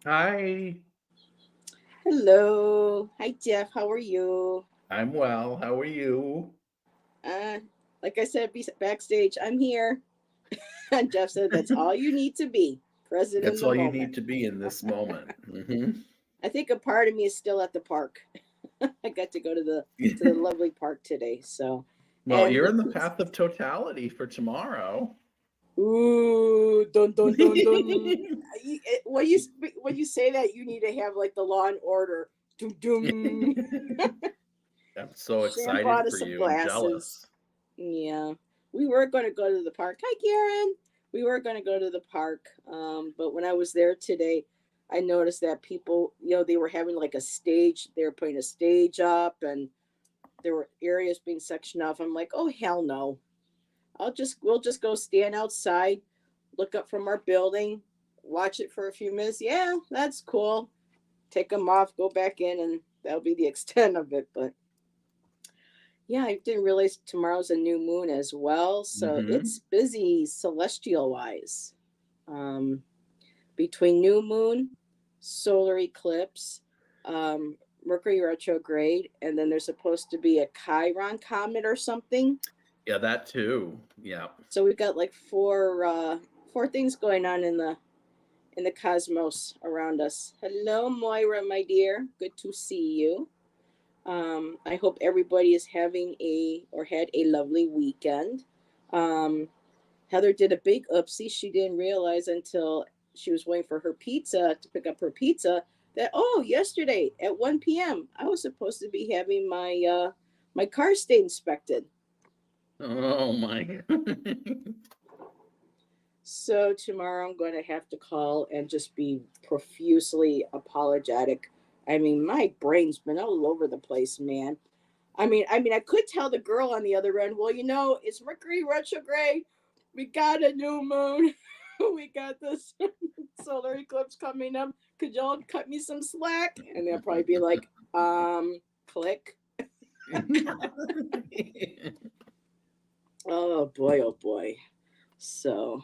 Hi, Hello. Hi, Jeff. How are you? I'm well. How are you? Uh, like I said backstage, I'm here. And Jeff said, that's all you need to be, present in That's the all you moment. need to be in this moment. I think a part of me is still at the park. I got to go to the lovely park today. So, Well, and you're in with the path of totality for tomorrow. ooh, dun dun dun dun. When you say that, you need to have like the Law and Order. Dum dum. I'm so Shan bought excited for us some you. I'm glasses. jealous. Yeah, we were going to go to the park. Hi, Karen. We were going to go to the park, but when I was there today, I noticed that people, they were having like a stage. They were putting a stage up, and there were areas being sectioned off. I'm like, oh hell no! We'll just go stand outside, look up from our building, watch it for a few minutes. Yeah, that's cool. Take them off, go back in, and that'll be the extent of it. But yeah, I didn't realize tomorrow's a new moon as well. So Hmm. it's busy celestial wise. Um, between new moon, solar eclipse, um, Mercury retrograde, and then there's supposed to be a Chiron comet or something. Yeah, that too. Yeah. So we've got like four things going on in the cosmos around us. Hello, Moira, my dear. Good to see you. I hope everybody is having a or had a lovely weekend. Um, Heather did a big oopsie. She didn't realize until she was waiting for her pizza to pick up her pizza that yesterday at 1 p.m. I was supposed to be having my car stay inspected. Oh my. So tomorrow I'm going to have to call and just be profusely apologetic. I mean, my brain's been all over the place, man. I mean, I could tell the girl on the other end, well, it's Mercury retrograde. We got a new moon. We got this solar eclipse coming up. Could y'all cut me some slack? And they'll probably be like, click. Oh boy, oh boy. So,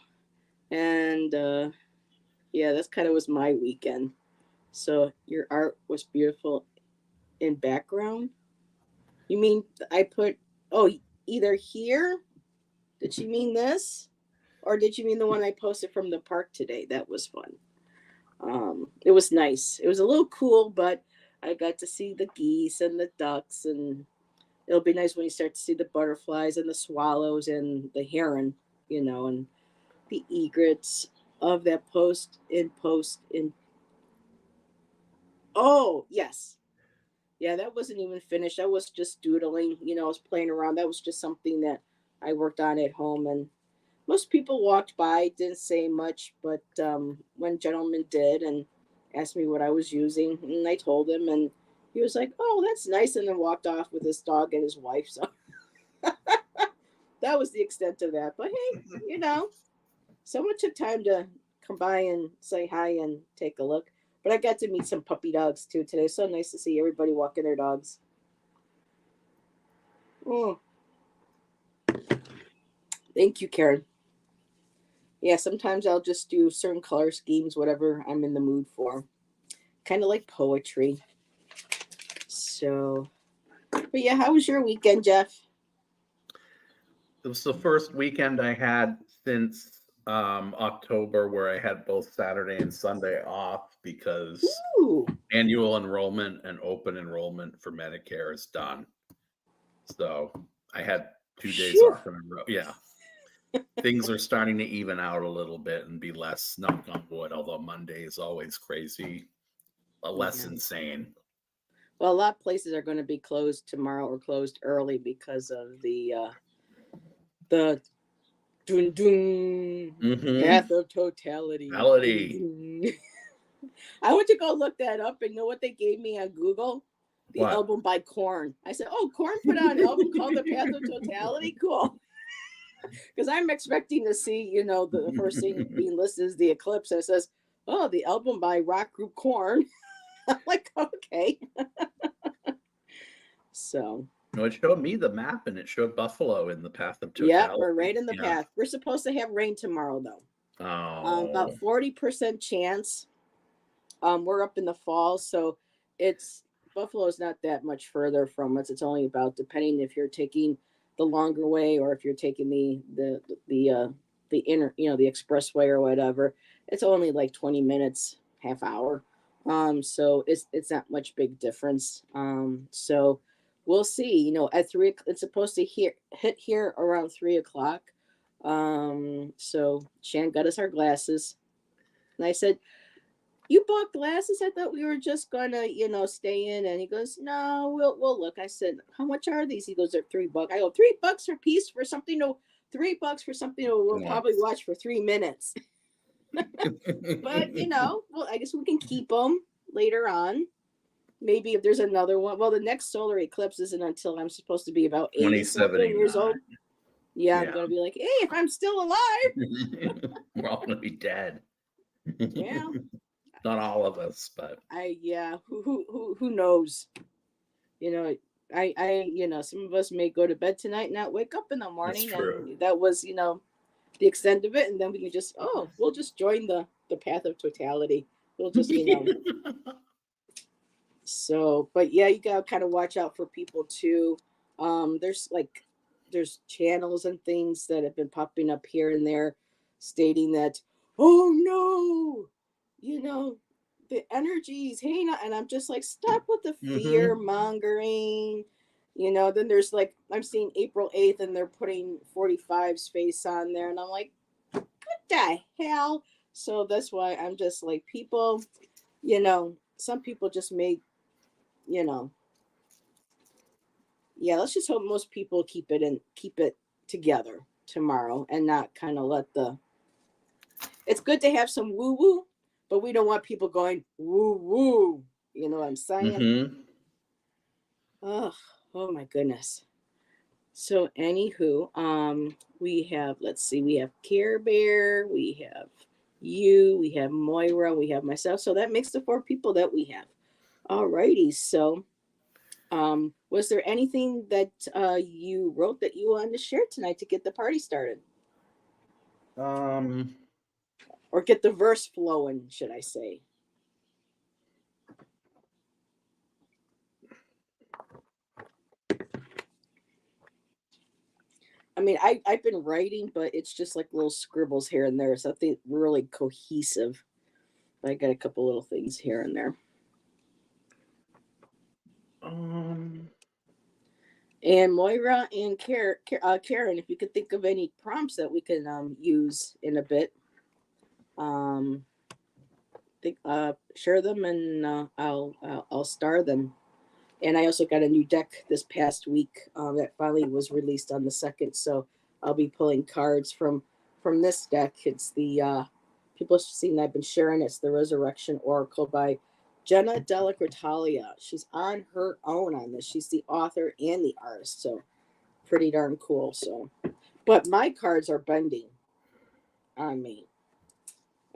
and yeah, that's kind of was my weekend. So your art was beautiful in background. You mean I put either here? Did she mean this? Or did you mean the one I posted from the park today? That was fun. It was nice. It was a little cool, but I got to see the geese and the ducks, and it'll be nice when you start to see the butterflies and the swallows and the heron, and the egrets of that post in. Oh yes, yeah, that wasn't even finished. I was just doodling. I was playing around. That was just something that I worked on at home, and most people walked by, didn't say much, but one gentleman did and asked me what I was using, and I told him, and he was like, "Oh, that's nice," and then walked off with his dog and his wife. So that was the extent of that. But hey, someone took time to come by and say hi and take a look. But I got to meet some puppy dogs too today. So nice to see everybody walking their dogs. Oh, thank you, Karen. Yeah, sometimes I'll just do certain color schemes, whatever I'm in the mood for. Kind of like poetry. So, but yeah, how was your weekend, Jeff? It was the first weekend I had since October where I had both Saturday and Sunday off because Ooh, annual enrollment and open enrollment for Medicare is done. So I had 2 days phew. off in a row. Yeah. Things are starting to even out a little bit and be less knock on wood, although Monday is always crazy, less Yeah. insane. Well, a lot of places are going to be closed tomorrow or closed early because of the dun dun Mm-hmm. path of totality. Dun Melody. dun. I went to go look that up, and you know what they gave me on Google? The What? album by Korn. I said, "Oh, Korn put out an album called The Path of Totality. Cool." Because I'm expecting to see, the first thing being listed is the Eclipse. And it says, "Oh, the album by rock group Korn." I'm like, okay. So, No, it showed me the map and it showed Buffalo in the path of yeah, we're totality. right in the Yeah. path. We're supposed to have rain tomorrow, though. About Oh. 40% chance. We're up in the falls, so it's Buffalo is not that much further from us. It's only about, depending if you're taking the longer way or if you're taking the inner, the expressway or whatever. It's only like 20 minutes, half hour. So it's not much big difference. So we'll see. At three, it's supposed to hit here around 3 o'clock. So Shan got us our glasses, and I said, "You bought glasses? I thought we were just gonna, stay in." And he goes, "No, we'll look." I said, "How much are these?" He goes, "They're $3." I go, $3 for piece for something to $3 for something we'll probably watch for 3 minutes. But well, I guess we can keep them later on. Maybe if there's another one. Well, the next solar eclipse isn't until I'm supposed to be about 80-something years old. Yeah, I'm gonna be like, hey, if I'm still alive, we're all gonna be dead. Yeah. Not all of us, but who knows? Some of us may go to bed tonight and not wake up in the morning. That's true. And that was, the extent of it. And then we can just, we'll just join the path of totality. We'll just, So, but yeah, you gotta kind of watch out for people too. There's channels and things that have been popping up here and there stating that, oh no, the energies, hey, and I'm just like, stop with the fear mongering. Then there's like, I'm seeing April 8th and they're putting 45's face on there. And I'm like, what the hell? So that's why I'm just like, people, some people just make, let's just hope most people keep it together tomorrow and not kind of it's good to have some woo woo, but we don't want people going woo woo. You know what I'm saying? Oh my goodness. So anywho, we have, we have Care Bear, we have you, we have Moira, we have myself. So that makes the 4 people that we have. All righty. So was there anything that you wrote that you wanted to share tonight to get the party started? Or get the verse flowing, should I say? I mean, I've been writing, but it's just like little scribbles here and there. So I think really cohesive. I got a couple little things here and there. And Moira and Karen, if you could think of any prompts that we can use in a bit, share them, and I'll star them. And I also got a new deck this past week that finally was released on the 2nd. So I'll be pulling cards from this deck. It's the people have seen I've been sharing. It's the Resurrection Oracle by Jenna Della Cortalia. She's on her own on this. She's the author and the artist. So pretty darn cool. So, but my cards are bending on me.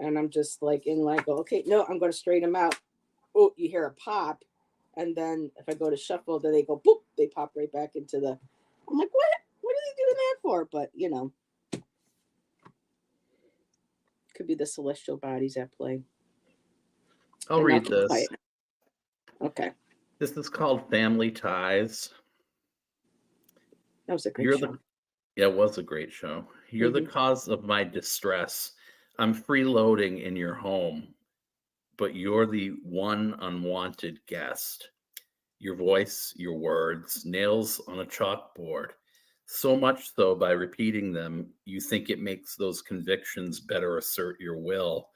And I'm just like, okay, no, I'm going to straighten them out. Oh, you hear a pop. And then if I go to shuffle, then they go, boop, they pop right back into the, I'm like, what? What are they doing that for? But, could be the celestial bodies at play. I'll read this. Okay. This is called Family Ties. That was a great show. It was a great show. You're the cause of my distress. I'm freeloading in your home, but you're the one unwanted guest. Your voice, your words, nails on a chalkboard. So much so, by repeating them, you think it makes those convictions better assert your will.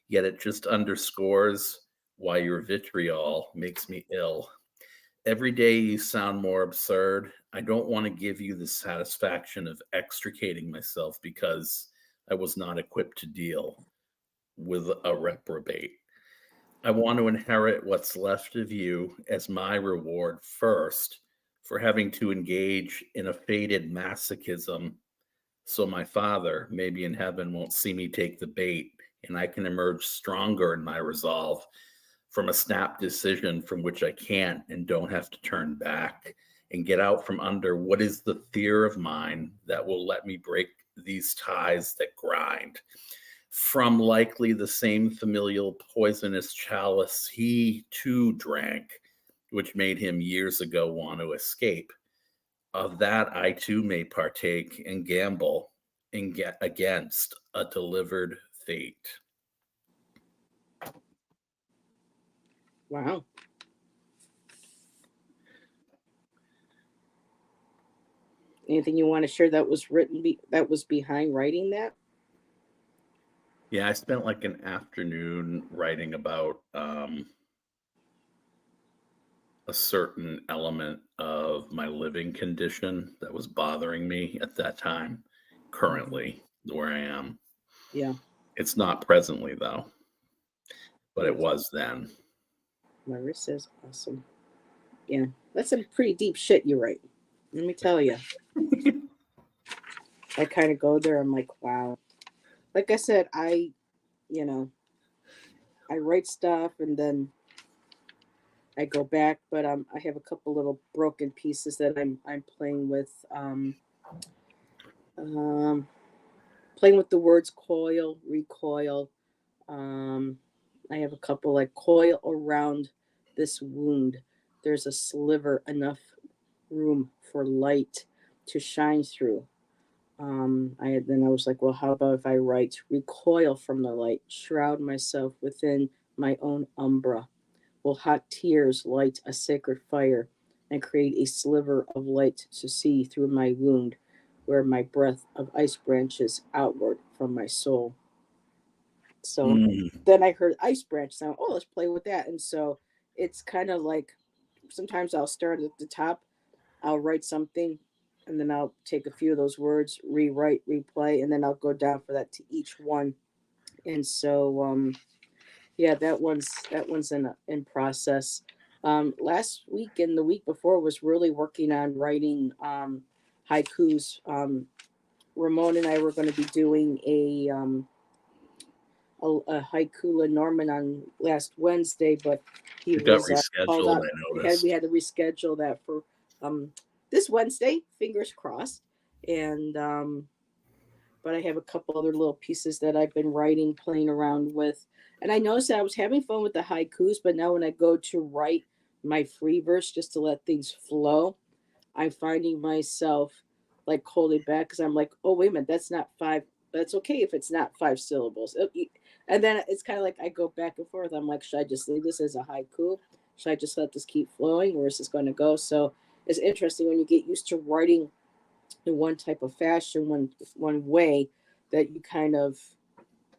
Yet it just underscores why your vitriol makes me ill. Every day you sound more absurd. I don't want to give you the satisfaction of extricating myself because I was not equipped to deal with a reprobate. I want to inherit what's left of you as my reward first for having to engage in a fated masochism, so my Father, maybe in heaven, won't see me take the bait, and I can emerge stronger in my resolve from a snap decision from which I can't and don't have to turn back, and get out from under what is the fear of mine that will let me break these ties that grind. from likely the same familial poisonous chalice he too drank, which made him years ago want to escape. Of that I too may partake and gamble against a delivered fate. Wow. Anything you want to share that was written that was behind writing that? Yeah, I spent like an afternoon writing about a certain element of my living condition that was bothering me at that time, currently, where I am. Yeah. It's not presently, though, but it Yes. was then. Marissa is awesome. Yeah. That's some pretty deep shit you write. Let me tell you. I kind of go there. I'm like, wow. Like I said, you know, I write stuff and then I go back, but I have a couple little broken pieces that I'm playing with. Um, Playing with the words coil, recoil. Um, I have a couple like coil around this wound. There's a sliver, enough room for light to shine through. I was like, well, how about if I write recoil from the light, shroud myself within my own umbra? Will hot tears light a sacred fire and create a sliver of light to see through my wound, where my breath of ice branches outward from my soul? So Mm. then I heard ice branch sound. Oh, let's play with that. And so it's kind of like sometimes I'll start at the top, I'll write something, and then I'll take a few of those words, rewrite, replay, and then I'll go down for that to each one. And so yeah, that one's in process. Last week and the week before was really working on writing haikus. Ramon and I were going to be doing a haiku Norman on last Wednesday, but he It got was called rescheduled, out. I We noticed. had to reschedule that for um, this Wednesday. Fingers crossed. And but I have a couple other little pieces that I've been writing, playing around with. And I noticed that I was having fun with the haikus, but now when I go to write my free verse just to let things flow, I'm finding myself like holding back because I'm like, oh, wait a minute, that's not five. That's okay if it's not 5 syllables. And then it's kind of like I go back and forth. I'm like, should I just leave this as a haiku? Should I just let this keep flowing? Where is this going to go? So it's interesting when you get used to writing in one type of fashion, one way, that you kind of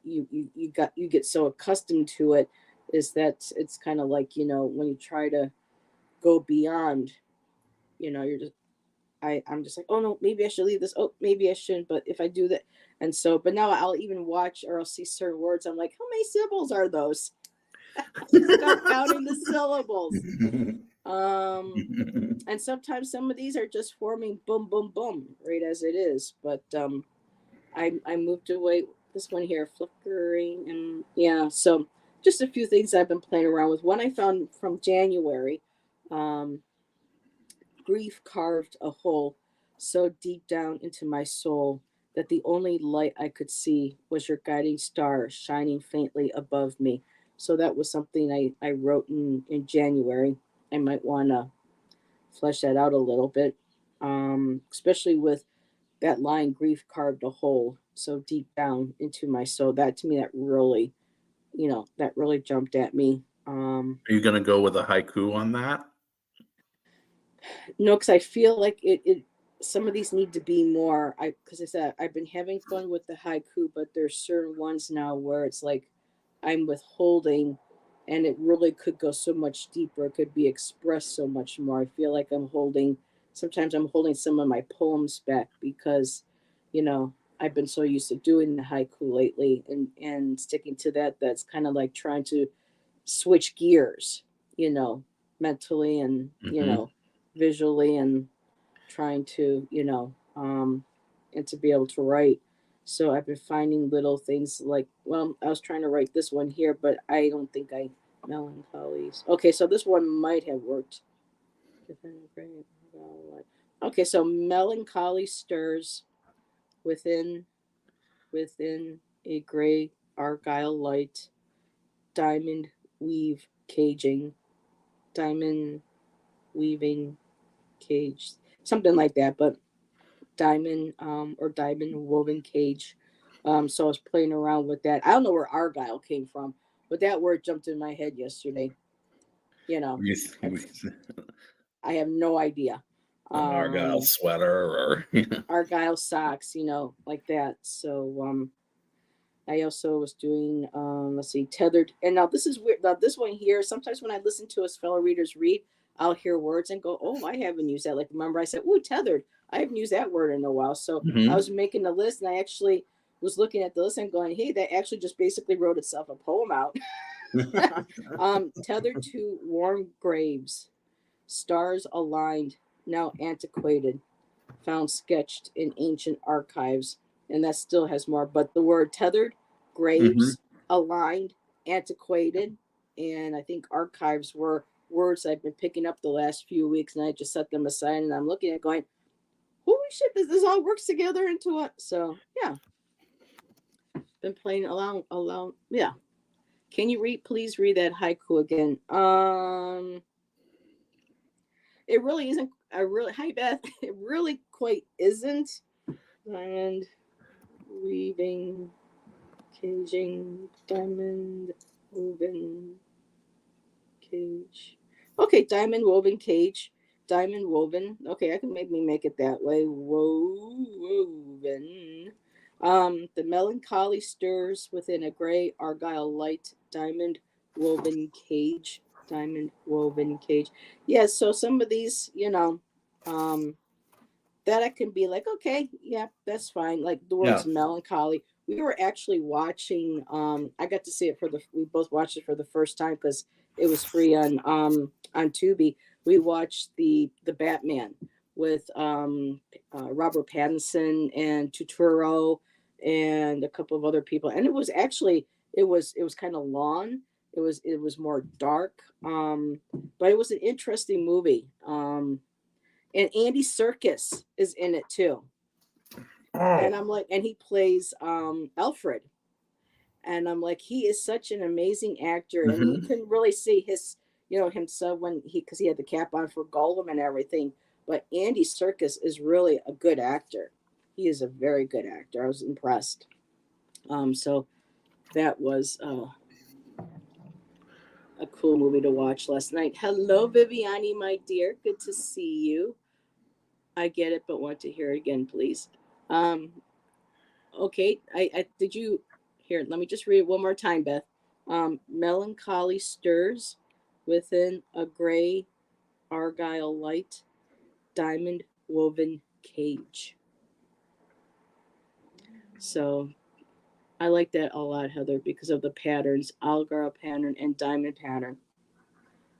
you get so accustomed to it, is that it's kind of like, when you try to go beyond, you're just I'm just like, oh no, maybe I should leave this. Oh, maybe I shouldn't. But if I do that, and so, but now I'll even watch or I'll see certain words. I'm like, how many syllables are those? Start counting the syllables. And sometimes some of these are just forming boom, boom, boom, right as it is. But I moved away. This one here, flickering, and yeah. So just a few things I've been playing around with. One I found from January. Um, Grief carved a hole so deep down into my soul that the only light I could see was your guiding star shining faintly above me. So that was something I wrote in January. I might want to flesh that out a little bit, especially with that line, grief carved a hole so deep down into my soul. That to me, that really jumped at me. Are you going to go with a haiku on that? No, because I feel like it some of these need to be more. Because I said I've been having fun with the haiku, but there's certain ones now where it's like I'm withholding, and it really could go so much deeper. It could be expressed so much more. I feel like I'm holding. Sometimes I'm holding some of my poems back because, I've been so used to doing the haiku lately, and sticking to that. That's kind of like trying to switch gears, you know, mentally and Hmm. visually, and trying to and to be able to write. So I've been finding little things like, well, I was trying to write this one here, but I don't think I melancholies. Okay, so this one might have worked. Okay, so melancholy stirs within a gray Argyle Light, Diamond Weave Caging, Diamond Weaving Cage, something like that, but diamond or diamond woven cage. So I was playing around with that. I don't know where Argyle came from, but that word jumped in my head yesterday. You know, You, I have no idea. an Argyle sweater or Argyle socks, like that. So I also was doing let's see, tethered. And now this is weird. Now this one here, sometimes when I listen to us fellow readers read, I'll hear words and go, "Oh, I haven't used that." Like remember I said, "Ooh, tethered." I haven't used that word in a while. So I Mhm. was making a list and I actually was looking at the list and going, "Hey, that actually just basically wrote itself a poem out." Tethered to warm graves, stars aligned, now antiquated, found sketched in ancient archives, and that still has more. But the word tethered, Mhm. graves, aligned, antiquated, and I think archives were words I've been picking up the last few weeks, and I just set them aside and I'm looking at going, holy shit, this all works together into a. So yeah, been playing along. Yeah. Can you please read that haiku again? It really isn't. Hi Beth. It really quite isn't. And weaving, caging, diamond woven cage. Okay, diamond woven cage, diamond woven. Okay, I can make it that way. Woven. The melancholy stirs within a gray argyle light. Diamond woven cage, diamond woven cage. Yeah, so some of these, that I can be like, okay, yeah, that's fine. Like the Yeah. words melancholy. We were actually watching. I got to see it we both watched it for the first time because it was free on Tubi. We watched the Batman with Robert Pattinson and Turturro and a couple of other people, and it was actually it was kind of long. It was more dark, but it was an interesting movie. And Andy Serkis is in it too. And Oh. I'm like, and he plays Alfred. And I'm like, he is such an amazing actor, and you Mhm. can really see himself when because he had the cap on for Gollum and everything. But Andy Serkis is really a good actor. He is a very good actor. I was impressed. So that was a cool movie to watch last night. Hello, Viviani, my dear. Good to see you. I get it, but want to hear it again, please. Um, Okay, I did you here? Let me just read it one more time, Beth. Melancholy stirs within a gray argyle light, diamond woven cage. So I like that a lot, Heather, because of the patterns, argyle pattern and diamond pattern.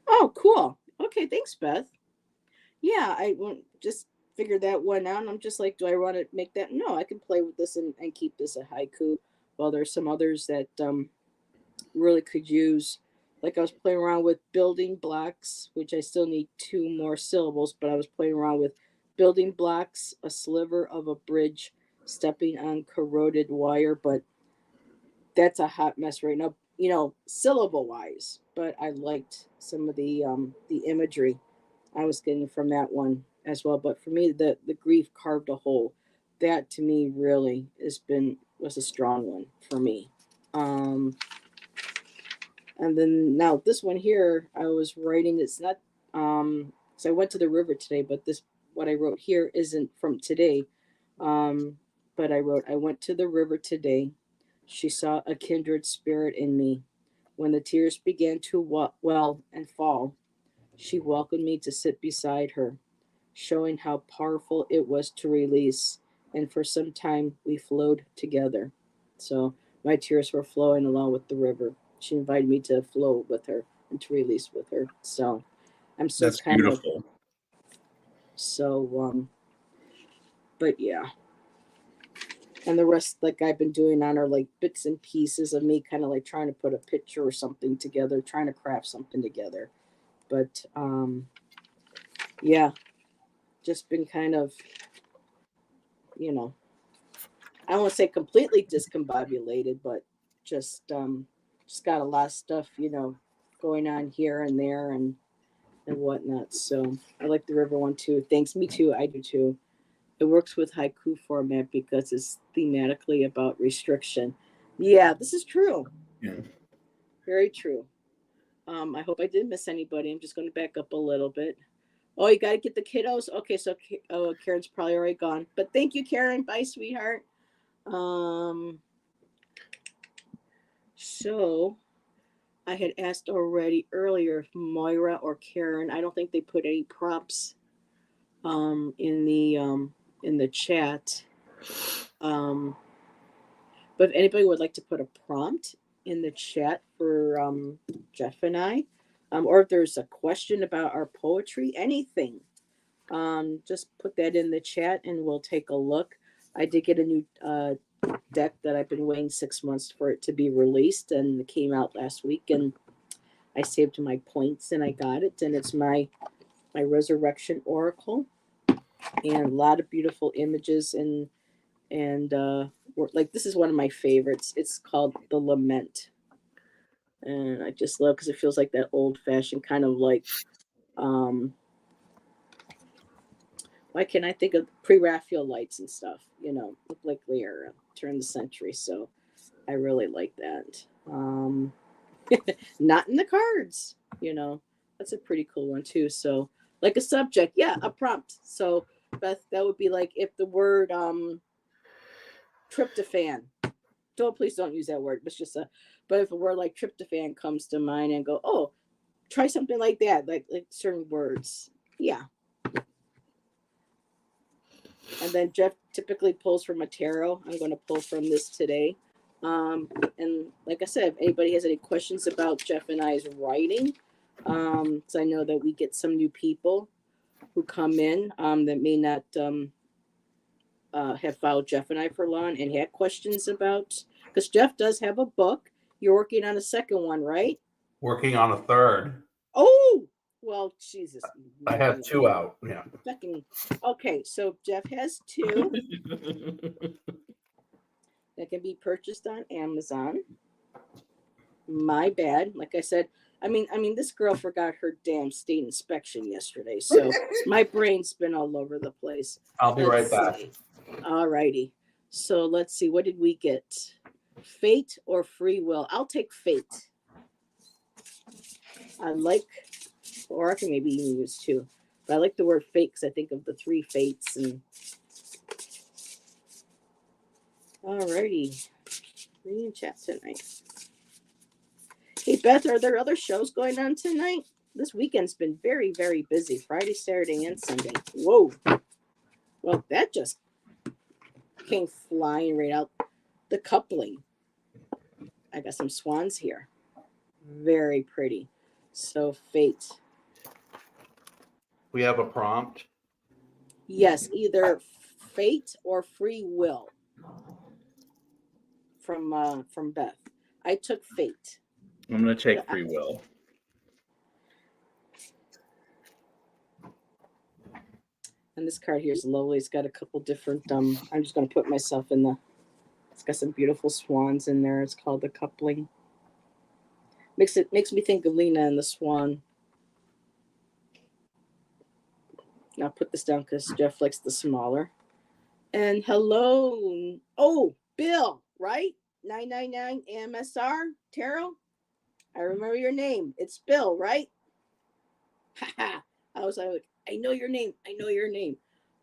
Oh, cool. Okay, thanks, Beth. Yeah, just figured that one out. And I'm just like, do I want to make that? No, I can play with this and keep this a haiku. Well, there's some others that really could use. Like I was playing around with building blocks, which I still need two more syllables, but I was playing around with building blocks, a sliver of a bridge, stepping on corroded wire, but that's a hot mess right now, syllable wise. But I liked some of the imagery I was getting from that one as well. But for me, the grief carved a hole. That to me really was a strong one for me. Um, and then now this one here, I was writing. It's not so I went to the river today, but this what I wrote here isn't from today. Um, but I went to the river today. She saw a kindred spirit in me. When the tears began to well and fall, she welcomed me to sit beside her, showing how powerful it was to release. And for some time, we flowed together. So my tears were flowing along with the river. She invited me to flow with her and to release with her. So I'm still That's kind of beautiful. but yeah. And the rest, like I've been doing on are like bits and pieces of me kind of like trying to put a picture or something together, trying to craft something together. But yeah, just been kind of, you know, I don't want to say completely discombobulated, but just got a lot of stuff, going on here and there and whatnot. So I like the river one too. Thanks, me too. I do too. It works with haiku format because it's thematically about restriction. Yeah, this is true. Yeah. Very true. I hope I didn't miss anybody. I'm just going to back up a little bit. Oh, you got to get the kiddos. Okay, so Karen's probably already gone. But thank you, Karen. Bye, sweetheart. So I had asked already earlier if Moira or Karen. I don't think they put any props in the chat. But if anybody would like to put a prompt in the chat for Jeff and I, or if there's a question about our poetry, anything, just put that in the chat and we'll take a look. I did get a new deck that I've been waiting 6 months for it to be released, and it came out last week, and I saved my points and I got it, and it's my Resurrection Oracle, and a lot of beautiful images and like this is one of my favorites. It's called The Lament, and I just love because it feels like that old fashioned kind of like why can't I think of pre-Raphael lights and stuff? Look like they are turn the century. So I really like that. Not in the cards, That's a pretty cool one too. So like a subject, yeah, a prompt. So Beth, that would be like if the word tryptophan. Please don't use that word. It's just but if a word like tryptophan comes to mind and go, oh, try something like that, like certain words. Yeah. And then Jeff typically pulls from a tarot. I'm going to pull from this today. And like I said, if anybody has any questions about Jeff and I's writing, so I know that we get some new people who come in that may not have followed Jeff and I for long and had questions about, because Jeff does have a book. You're working on a second one, right? Working on a third. Oh, well, Jesus. I have 2 out. Yeah. Okay, so Jeff has 2 that can be purchased on Amazon. My bad. Like I said, I mean, this girl forgot her damn state inspection yesterday, so my brain's been all over the place. I'll be right back. All righty. So let's see. What did we get? Fate or free will? I'll take fate. I like, or I can maybe even use 2. But I like the word fate because I think of the 3 fates. And alrighty. Reading chat tonight. Hey Beth, are there other shows going on tonight? This weekend's been very, very busy. Friday, Saturday, and Sunday. Whoa. Well, that just came flying right out. The coupling. I got some swans here. Very pretty. So fate. We have a prompt. Yes, either fate or free will. From Beth. I took fate. I'm going to take free will. And this card here is lovely. It's got a couple different, I'm just going to put myself in it's got some beautiful swans in there. It's called the coupling. Makes me think of Lena and the Swan. Now I'll put this down because Jeff likes the smaller. And hello. Oh, Bill, right? 999 AMSR, Tarot. I remember your name. It's Bill, right? I was like, I know your name. I know your name.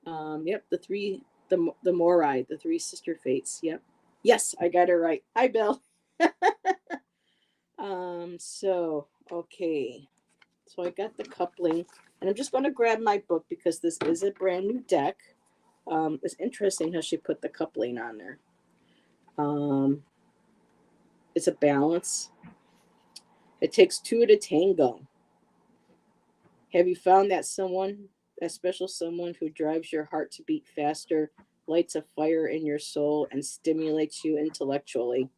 Yep, the Morai, the 3 sister fates. Yep. Yes, I got it right. Hi, Bill. So, okay. So I got the coupling, and I'm just going to grab my book because this is a brand new deck. It's interesting how she put the coupling on there. It's a balance. It takes 2 to tango. Have you found that special someone who drives your heart to beat faster, lights a fire in your soul, and stimulates you intellectually?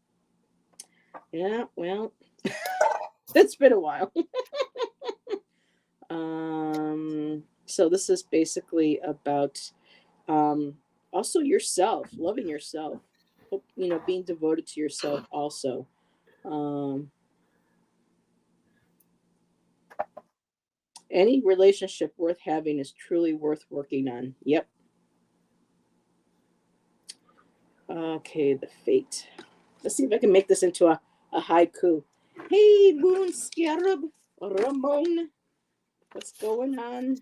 Yeah, well, it's been a while. So this is basically about also yourself, loving yourself, being devoted to yourself also. Any relationship worth having is truly worth working on. Yep. Okay, the fate. Let's see if I can make this into a haiku. Hey, Moon Scarab, Ramon, what's going on?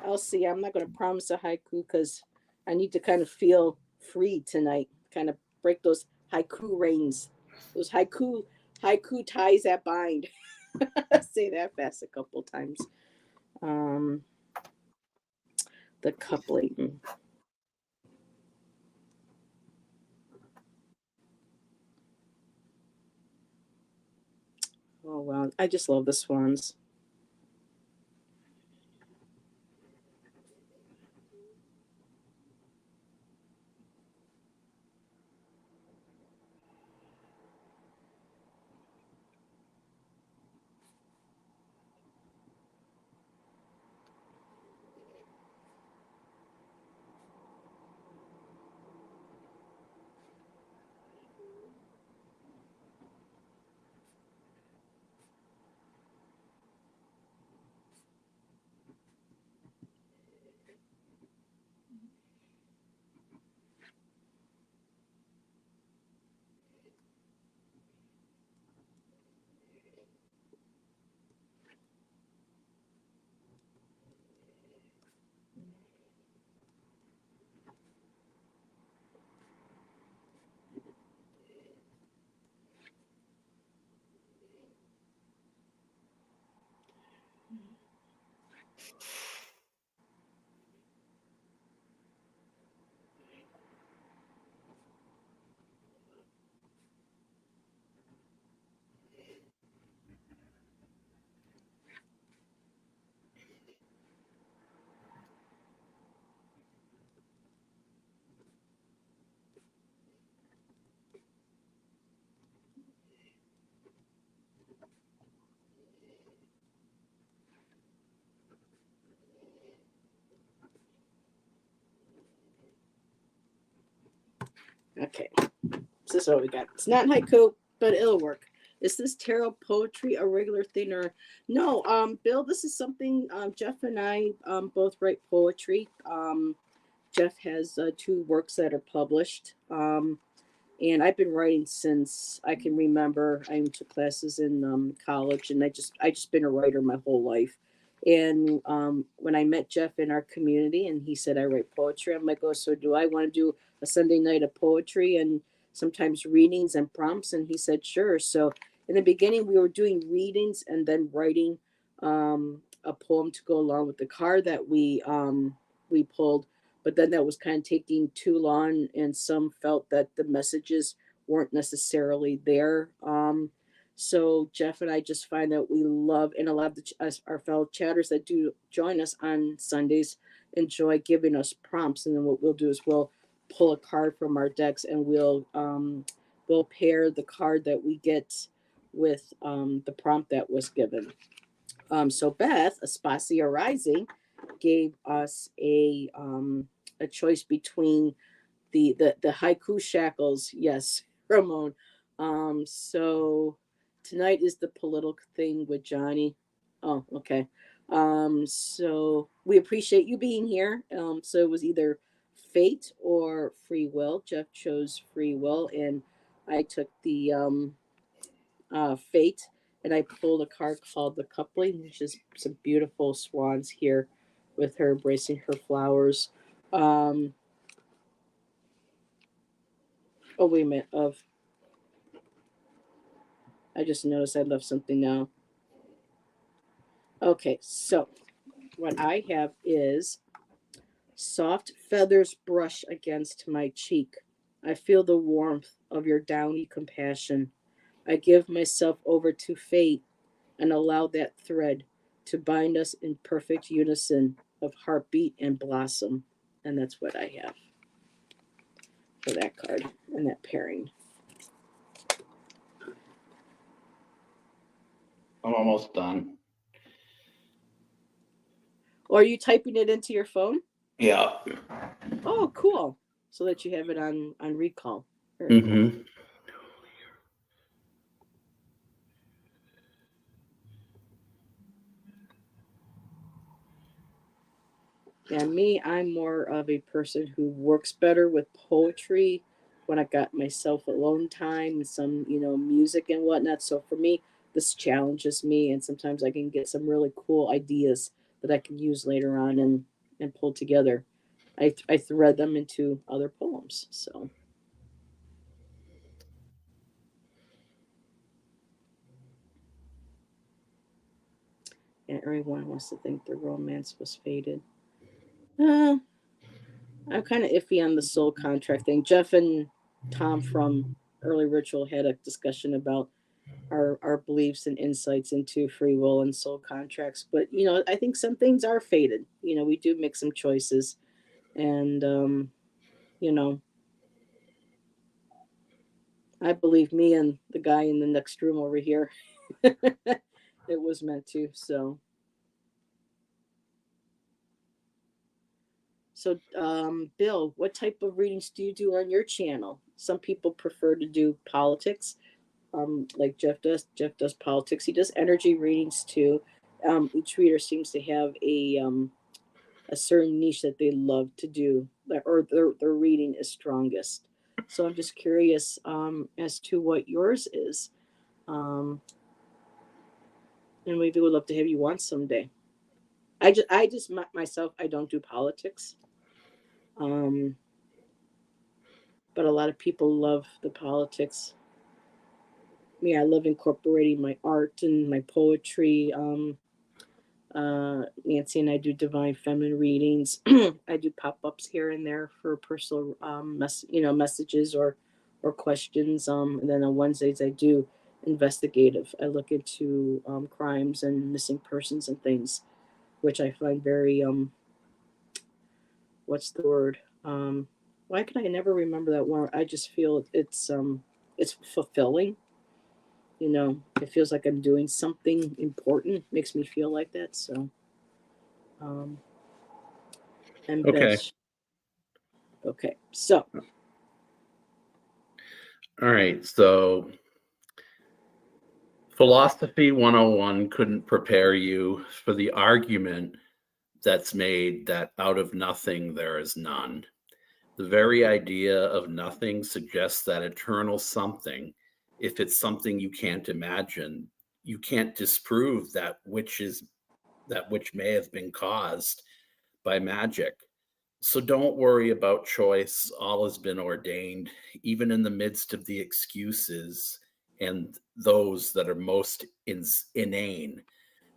I'll see. I'm not going to promise a haiku because I need to kind of feel free tonight. Kind of break those haiku reins, those haiku ties that bind. Say that fast a couple times. The coupling. Oh wow, I just love the swans. Okay, so this is what we got. It's not haiku, but it'll work. Is this tarot poetry a regular thing or no? Bill, this is something Jeff and I both write poetry. Jeff has 2 works that are published. And I've been writing since I can remember. I took classes in college, and I just been a writer my whole life. And when I met Jeff in our community, and he said I write poetry, I'm like, oh, so do I want to do a Sunday night of poetry and sometimes readings and prompts? And he said, sure. So in the beginning, we were doing readings and then writing a poem to go along with the card that we pulled, but then that was kind of taking too long, and some felt that the messages weren't necessarily there. So Jeff and I just find that we love, and a lot of our fellow chatters that do join us on Sundays enjoy giving us prompts, and then what we'll do is we'll pull a card from our decks, and we'll pair the card that we get with the prompt that was given. So Beth, Aspasia Rising, gave us a choice between the haiku shackles. Yes, Ramon. So tonight is the political thing with Johnny. Oh, okay. So we appreciate you being here. So it was either fate or free will. Jeff chose free will, and I took the fate, and I pulled a card called the coupling, which is some beautiful swans here with her embracing her flowers. Oh, wait a minute. I just noticed I left something now. Okay, so what I have is soft feathers brush against my cheek. I feel the warmth of your downy compassion. I give myself over to fate and allow that thread to bind us in perfect unison of heartbeat and blossom. And that's what I have for that card and that pairing. I'm almost done. Or are you typing it into your phone? Yeah. Oh, cool. So that you have it on recall. Mm-hmm. And me, I'm more of a person who works better with poetry when I got myself alone time and some, music and whatnot. So for me, this challenges me, and sometimes I can get some really cool ideas that I can use later on and pull together. I thread them into other poems. So and everyone wants to think the romance was faded. Uh, I'm kind of iffy on the soul contract thing. Jeff and Tom from Early Ritual had a discussion about our beliefs and insights into free will and soul contracts. But I think some things are fated. We do make some choices, and you know, I believe me and the guy in the next room over here. It was meant to. So, Bill, what type of readings do you do on your channel? Some people prefer to do politics, like Jeff does. Jeff does politics. He does energy readings too. Each reader seems to have a certain niche that they love to do, or their reading is strongest. So I'm just curious as to what yours is, um, and maybe would love to have you on someday. I just myself, I don't do politics, um, but a lot of people love the politics. Me, I love incorporating my art and my poetry. Nancy and I do divine feminine readings. I do pop ups here and there for personal messages or questions. And then on Wednesdays I do investigative. I look into crimes and missing persons and things, which I find very what's the word? Why can I never remember that word? I just feel it's fulfilling. It feels like I'm doing something important. Makes me feel like that. So um, and Okay. Okay, so All right. So Philosophy 101 couldn't prepare you for the argument that's made that out of nothing there is none. The very idea of nothing suggests that eternal something, if it's something you can't imagine, you can't disprove that which may have been caused by magic. So don't worry about choice. All has been ordained, even in the midst of the excuses and those that are most inane.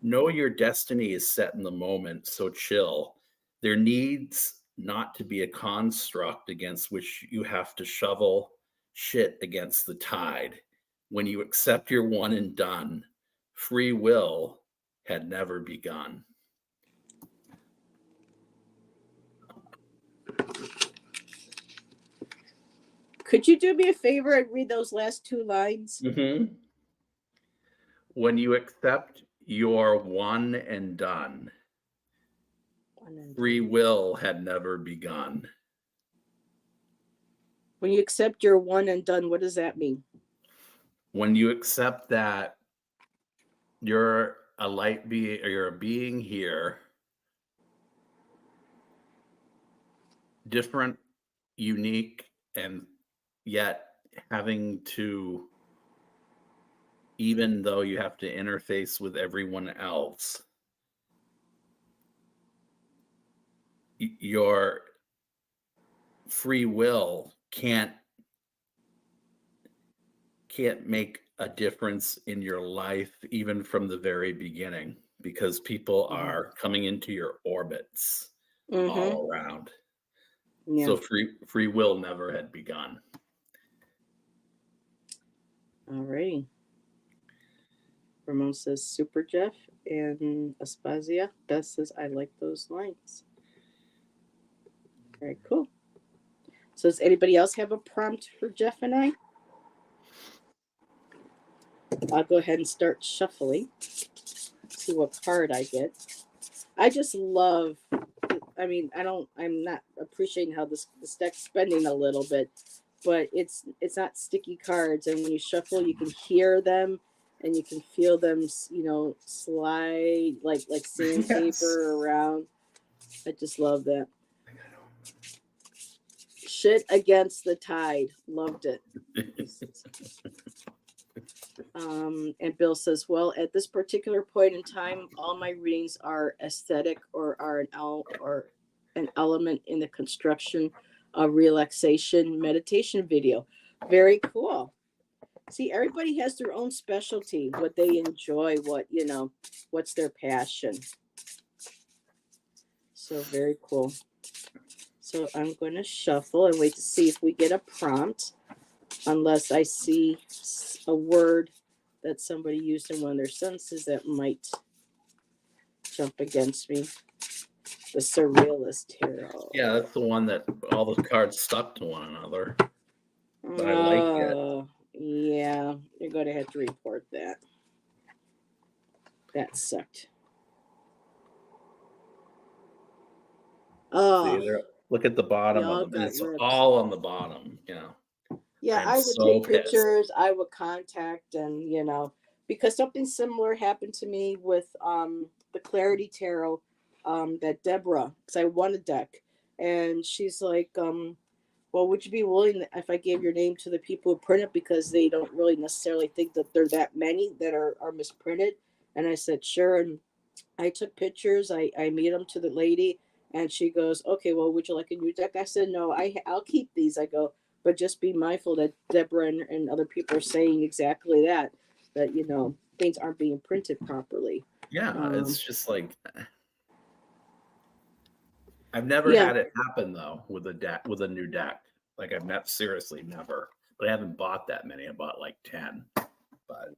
Know your destiny is set in the moment, so chill. There needs not to be a construct against which you have to shovel shit against the tide. When you accept your one and done, free will had never begun. could you do me a favor and read those last two lines? Mm-hmm. When you accept your one and done, free will had never begun. When you accept your one and done, what does that mean? When you accept that you're a light being, or you're a being here, different, unique, and yet having to, even though you have to interface with everyone else, your free will can't make a difference in your life even from the very beginning, because people are coming into your orbits all around. Yeah. So free will never had begun. All righty. Ramon says super Jeff, and Aspasia Beth says I like those lines. Very cool. So does anybody else have a prompt for Jeff and I? I'll go ahead and start shuffling. See what card I get. I just love. I'm not appreciating how this deck's spending a little bit, but it's not sticky cards, and when you shuffle, you can hear them and you can feel them, slide like sandpaper around. I just love that. Shit against the tide. Loved it. And Bill says, well, at this particular point in time, all my readings are aesthetic or are an element in the construction of relaxation meditation video. Very cool. See, everybody has their own specialty, what they enjoy, what's their passion. So very cool. So I'm going to shuffle and wait to see if we get a prompt, unless I see a word that somebody used in one of their sentences that might jump against me. The Surrealist Tarot. Yeah, that's the one that all the cards stuck to one another. But I like it. Yeah, you're going to have to report that. That sucked. Oh, See, look at the bottom y'all of them. got It's ripped. all on the bottom, you know. Yeah, I'm I would so take pissed. pictures. I would contact, and because something similar happened to me with the Clarity Tarot, that Deborah, because I won a deck, and she's like, well, would you be willing if I gave your name to the people who print it, because they don't really necessarily think that there are that many that are misprinted? And I said, sure. And I took pictures. I made them to the lady, and she goes, okay, well, would you like a new deck? I said, no, I'll keep these. I go, but just be mindful that Deborah and other people are saying exactly that things aren't being printed properly. Yeah, it's just like I've never had it happen though with a new deck. Like I've not seriously never, but I haven't bought that many. I bought like 10. But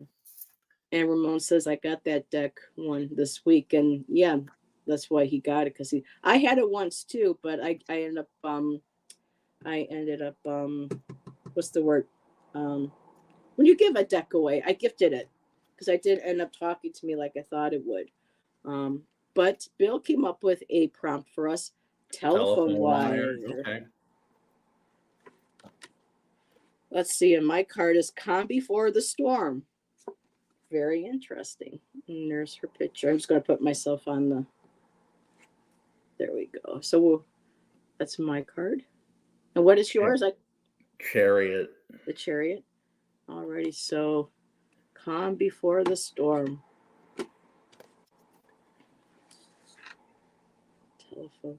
and Ramon says I got that deck one this week, and yeah, that's why he got it, because I had it once too, but I ended up what's the word? When you give a deck away, I gifted it because I did end up talking to me like I thought it would. But Bill came up with a prompt for us. Telephone wire. Okay. Let's see. And my card is Calm Before the Storm. Very interesting. And there's her picture. I'm just going to put myself on the. There we go. So that's my card. And what is yours? Chariot. The Chariot. Alrighty. So Calm Before the Storm. Telephone.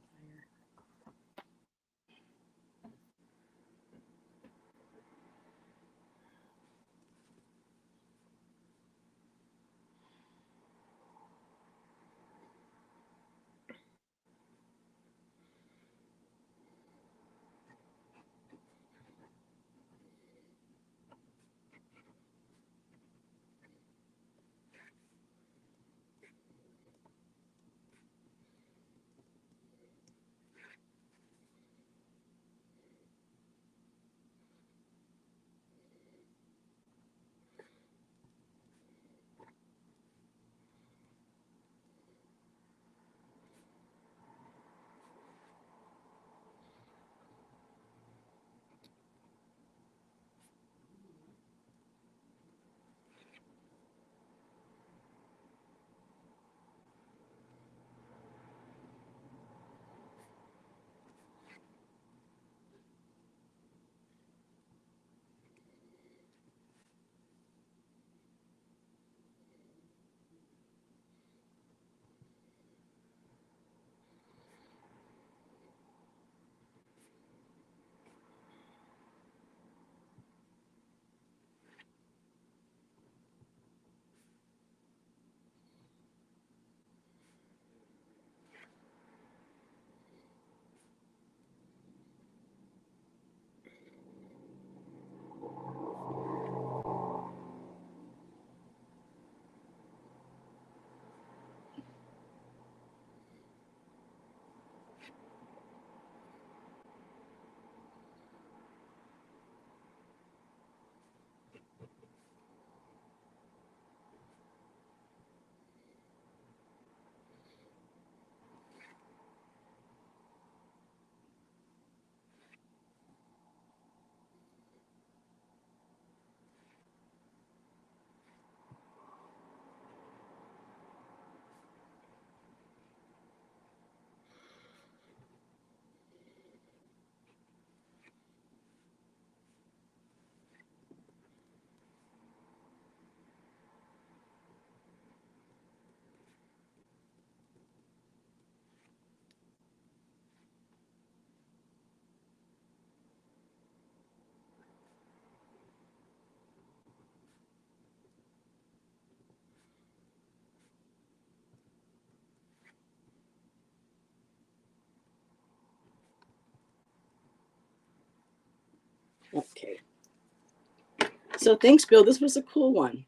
Okay. So thanks, Bill. This was a cool one.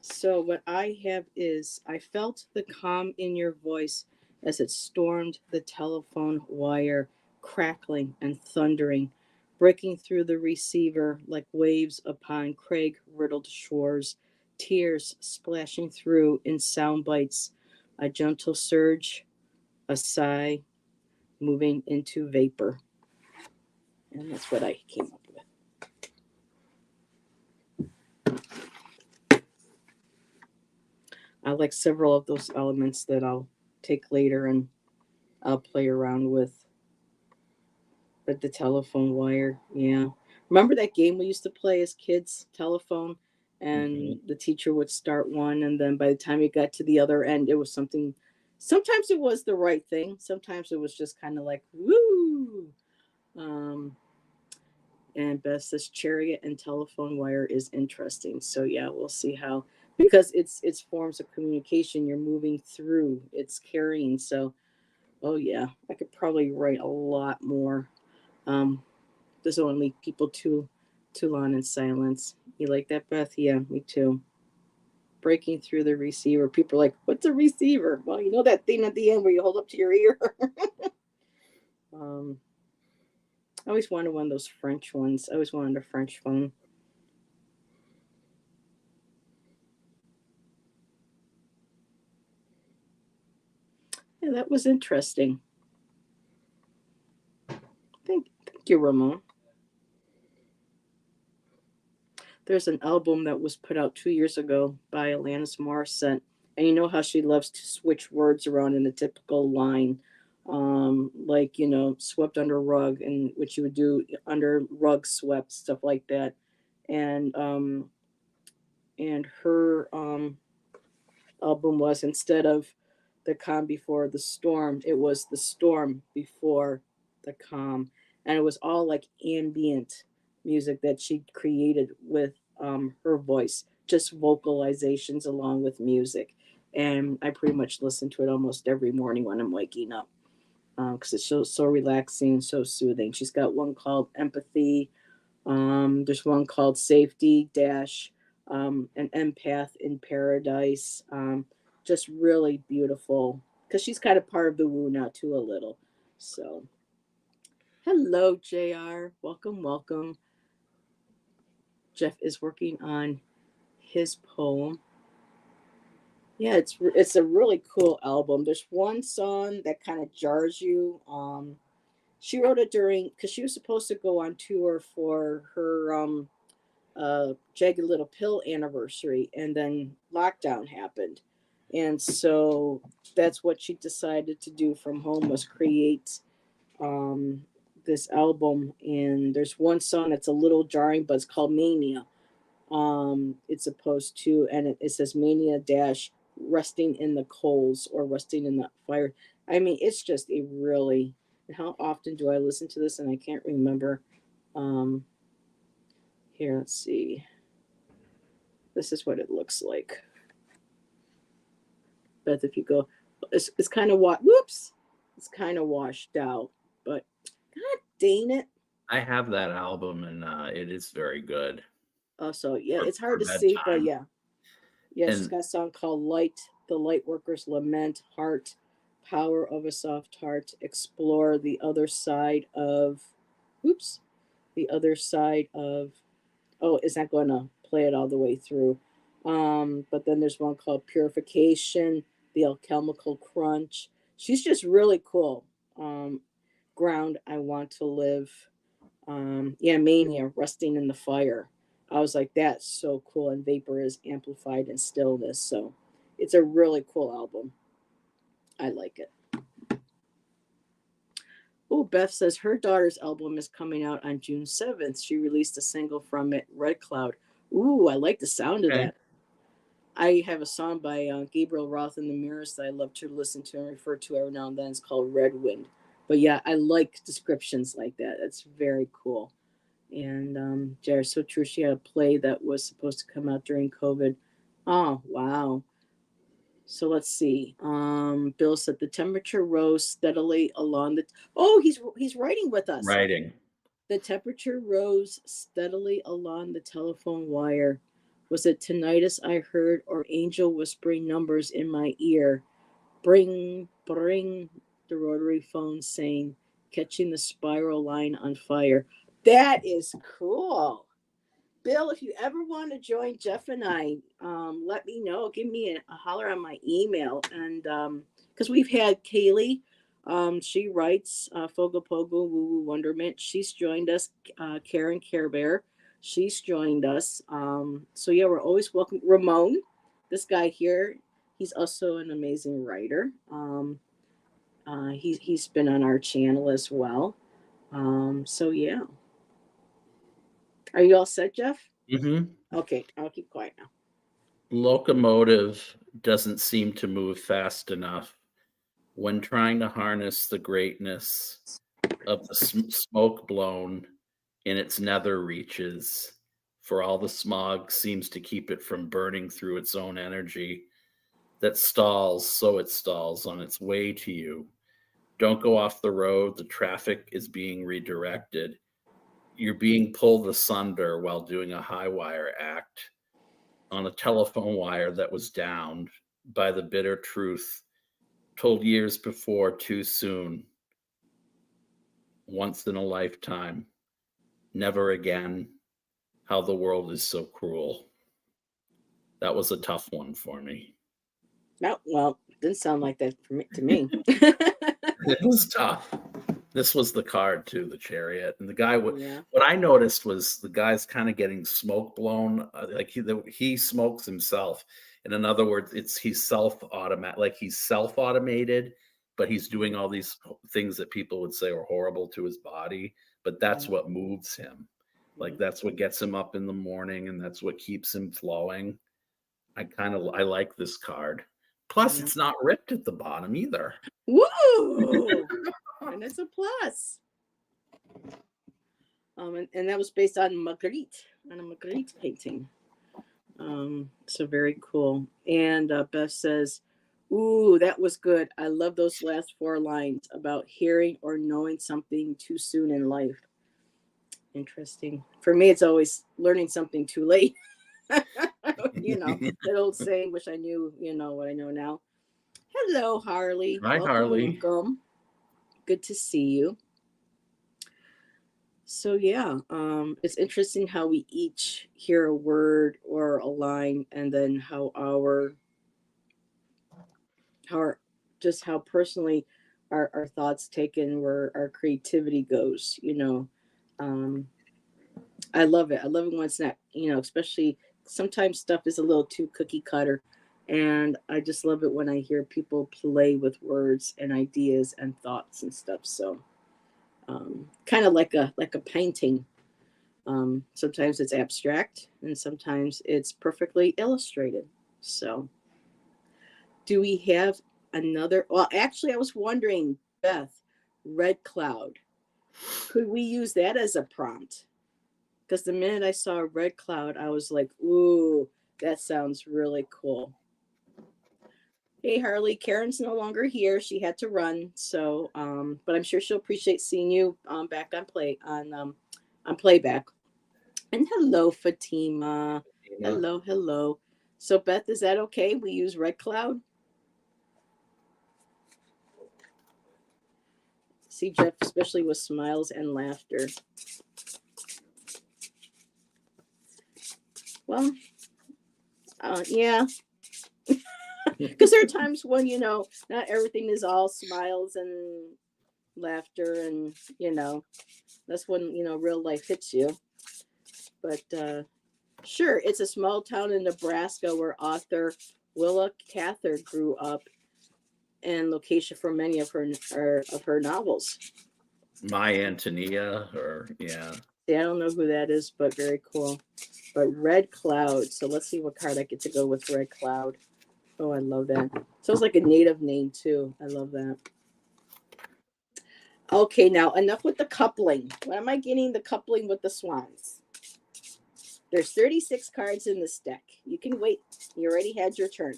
So what I have is I felt the calm in your voice as it stormed the telephone wire, crackling and thundering, breaking through the receiver like waves upon Craig riddled shores, tears splashing through in sound bites, a gentle surge, a sigh, moving into vapor. And that's what I came up with. I like several of those elements that I'll take later and I'll play around with. But the telephone wire, yeah. Remember that game we used to play as kids, telephone? And the teacher would start one, and then by the time you got to the other end, it was something. Sometimes it was the right thing. Sometimes it was just kind of like, woo. And Beth says chariot and telephone wire is interesting. So yeah, we'll see how, because it's forms of communication you're moving through. It's carrying. So oh yeah, I could probably write a lot more. Doesn't want to leave people too long in silence. You like that, Beth? Yeah, me too. Breaking through the receiver. People are like, what's a receiver? Well, you know that thing at the end where you hold up to your ear. I always wanted one of those French ones. I always wanted a French phone. Yeah, that was interesting. Thank you, Ramon. There's an album that was put out 2 years ago by Alanis Morissette, and you know how she loves to switch words around in a typical line, like swept under rug, and what you would do under rug swept, stuff like that, and her album was, instead of the calm before the storm, it was the storm before the calm, and it was all like ambient music that she created with her voice, just vocalizations along with music. And I pretty much listen to it almost every morning when I'm waking up, because it's so relaxing, so soothing. She's got one called Empathy. There's one called Safety Dash, an Empath in Paradise. Just really beautiful, because she's kind of part of the Woo now too, a little. So hello, JR. Welcome. Jeff is working on his poem. Yeah, it's a really cool album. There's one song that kind of jars you. She wrote it during, because she was supposed to go on tour for her Jagged Little Pill anniversary, and then lockdown happened, and so that's what she decided to do from home, was create this album. And there's one song that's a little jarring, but it's called Mania. It's supposed to, and it says Mania dash resting in the coals, or resting in the fire. I mean, it's just a really, how often do I listen to this and I can't remember. Here, let's see. This is what it looks like. Beth, if you go, it's kind of it's kind of washed out, but god dang it. I have that album, and it is very good. So yeah, For- it's hard for to see, but bedtime. yeah, she's And got a song called Light, The Light Workers Lament, Heart, Power of a Soft Heart, Explore the Other Side of, the other side of, oh, it's not going to play it all the way through. But then there's one called Purification, The Alchemical Crunch. She's just really cool. Ground, I Want to Live. Yeah, Mania, Rusting in the Fire. I was like, that's so cool. And Vapor is amplified in stillness. So it's a really cool album. I like it. Oh, Beth says her daughter's album is coming out on June 7th. She released a single from it, Red Cloud. Ooh, I like the sound of that. I have a song by Gabriel Roth and the Mirrors that I love to listen to and refer to every now and then. It's called Red Wind. But yeah, I like descriptions like that. That's very cool. And Jared, so true. She had a play that was supposed to come out during COVID. Oh, wow. So let's see. Bill said the temperature rose steadily along the. Oh, he's writing with us. Writing. The temperature rose steadily along the telephone wire. Was it tinnitus I heard, or angel whispering numbers in my ear? Bring, bring, the rotary phone saying, catching the spiral line on fire. That is cool. Bill, if you ever want to join Jeff and I, let me know. Give me a holler on my email. And because we've had Kaylee, she writes Fogo Pogo Woo Woo Wonderment. She's joined us. Karen Care Bear, she's joined us. So yeah, we're always welcome. Ramon, this guy here, he's also an amazing writer. He's been on our channel as well. So yeah. Are you all set, Jeff? Mm-hmm. Okay, I'll keep quiet now. Locomotive doesn't seem to move fast enough when trying to harness the greatness of the smoke blown in its nether reaches, for all the smog seems to keep it from burning through its own energy that stalls, so it stalls on its way to you. Don't go off the road, the traffic is being redirected. You're being pulled asunder while doing a high wire act on a telephone wire that was downed by the bitter truth told years before too soon. Once in a lifetime, never again. How the world is so cruel. That was a tough one for me. No, well, didn't sound like that to me. It was tough. This was the card too, the Chariot, and the guy. Yeah. What I noticed was the guy's kind of getting smoke blown. Like he smokes himself. And in other words, he's self-automated, but he's doing all these things that people would say are horrible to his body. But that's what moves him. Like that's what gets him up in the morning, and that's what keeps him flowing. I like this card. Plus, it's not ripped at the bottom either. Woo! And it's a plus. And that was based on Magritte, on a Magritte painting. So very cool. And Beth says, ooh, that was good. I love those last 4 lines about hearing or knowing something too soon in life. Interesting. For me, it's always learning something too late. That old saying, wish I knew, what I know now. Hello, Harley. Hi, Harley. Welcome. Good to see you. So yeah, it's interesting how we each hear a word or a line, and then how personally our thoughts take in where our creativity goes. I love it. I love it when it's not, especially sometimes stuff is a little too cookie cutter. And I just love it when I hear people play with words and ideas and thoughts and stuff. So kind of like a painting. Sometimes it's abstract and sometimes it's perfectly illustrated. So do we have another? Well, actually, I was wondering, Beth, red cloud. Could we use that as a prompt? Because the minute I saw a red cloud, I was like, ooh, that sounds really cool. Hey, Harley, Karen's no longer here. She had to run. So, but I'm sure she'll appreciate seeing you back on playback. And hello, Fatima. Hello. So, Beth, is that okay? We use red cloud? See, Jeff, especially with smiles and laughter. Well, yeah. Because there are times when, not everything is all smiles and laughter and, that's when, real life hits you. But sure, it's a small town in Nebraska where author Willa Cather grew up and location for many of her novels. My Antonia, yeah, I don't know who that is, but very cool. But red cloud. So let's see what card I get to go with red cloud. Oh, I love that. Sounds like a native name too. I love that. Okay, now enough with the coupling. When am I getting the coupling with the swans? There's 36 cards in this deck. You can wait. You already had your turn.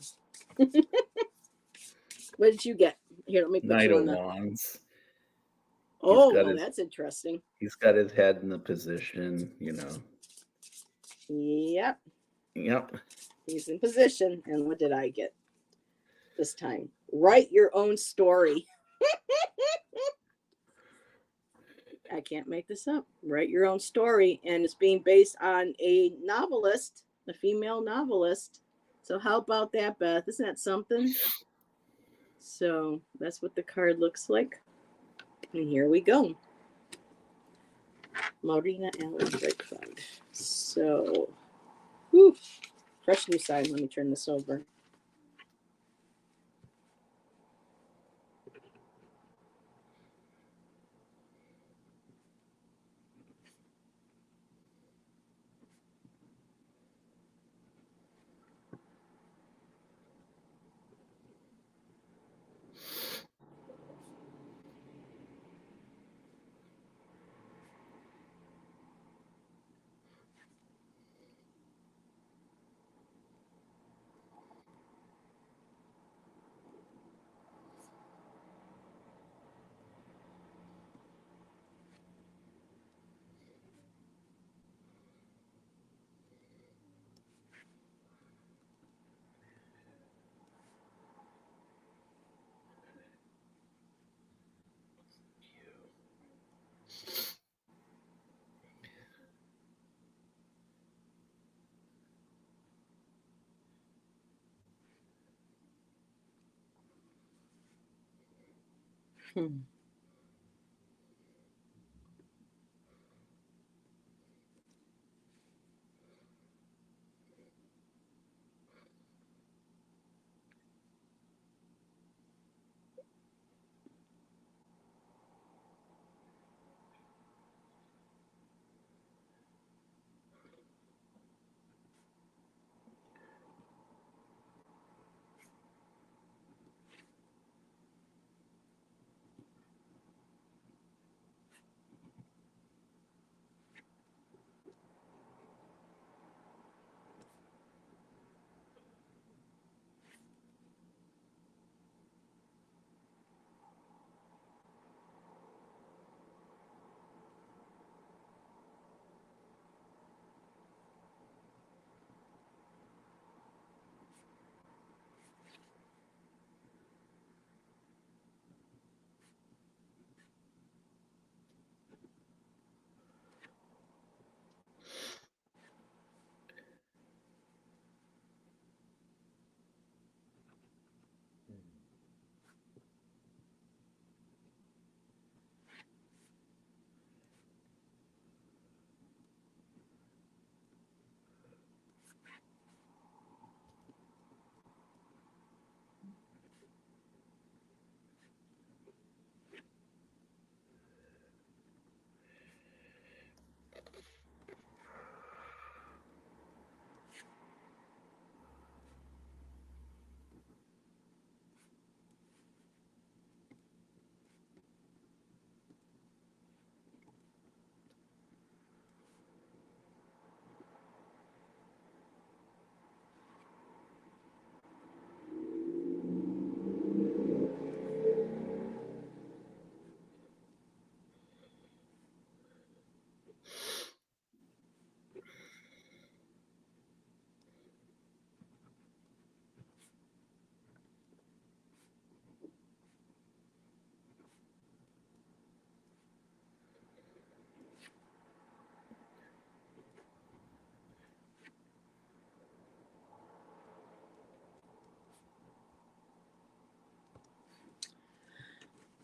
What did you get? Here, let me put Knight you of on the. Wands. Oh, got well, his- that's interesting. He's got his head in the position, you know. Yep, Yep. he's in position. And what did I get this time? Write your own story. I can't make this up. Write your own story. And it's being based on a novelist, a female novelist. So how about that, Beth? Isn't that something? So that's what the card looks like. And here we go. Marina Allen Drake Cloud. So, whew, fresh new sign. Let me turn this over. Hmm.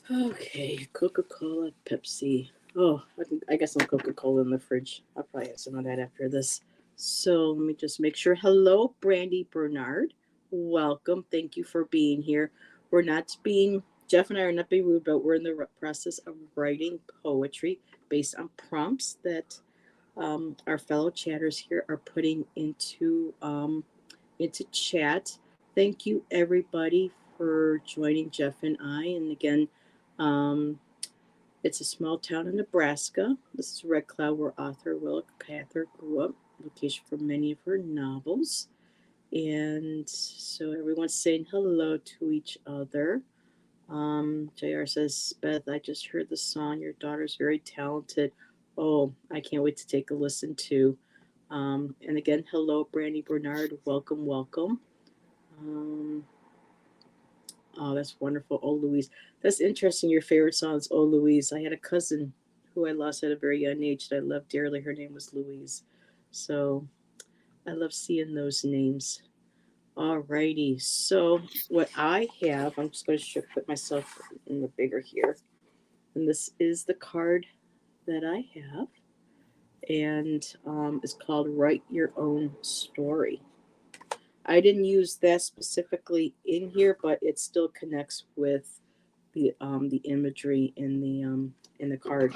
Okay, Coca-Cola, Pepsi. Oh, I got some Coca-Cola in the fridge. I'll probably have some of that after this. So let me just make sure. Hello, Brandy Bernard. Welcome. Thank you for being here. We're not being, Jeff and I are not being rude, but we're in the process of writing poetry based on prompts that our fellow chatters here are putting into chat. Thank you, everybody, for joining Jeff and I. And again, um, it's a small town in Nebraska. This is Red Cloud, where author Willa Cather grew up, location for many of her novels. And so everyone's saying hello to each other. JR says, Beth, I just heard the song. Your daughter's very talented. Oh, I can't wait to take a listen to. And again, hello, Brandy Bernard. Welcome, welcome. Oh, that's wonderful. Oh, Louise. That's interesting. Your favorite song is Oh, Louise. I had a cousin who I lost at a very young age that I loved dearly. Her name was Louise. So I love seeing those names. All righty. So what I have, I'm just going to put myself in the bigger here. And this is the card that I have. And it's called Write Your Own Story. I didn't use that specifically in here, but it still connects with the imagery in the card.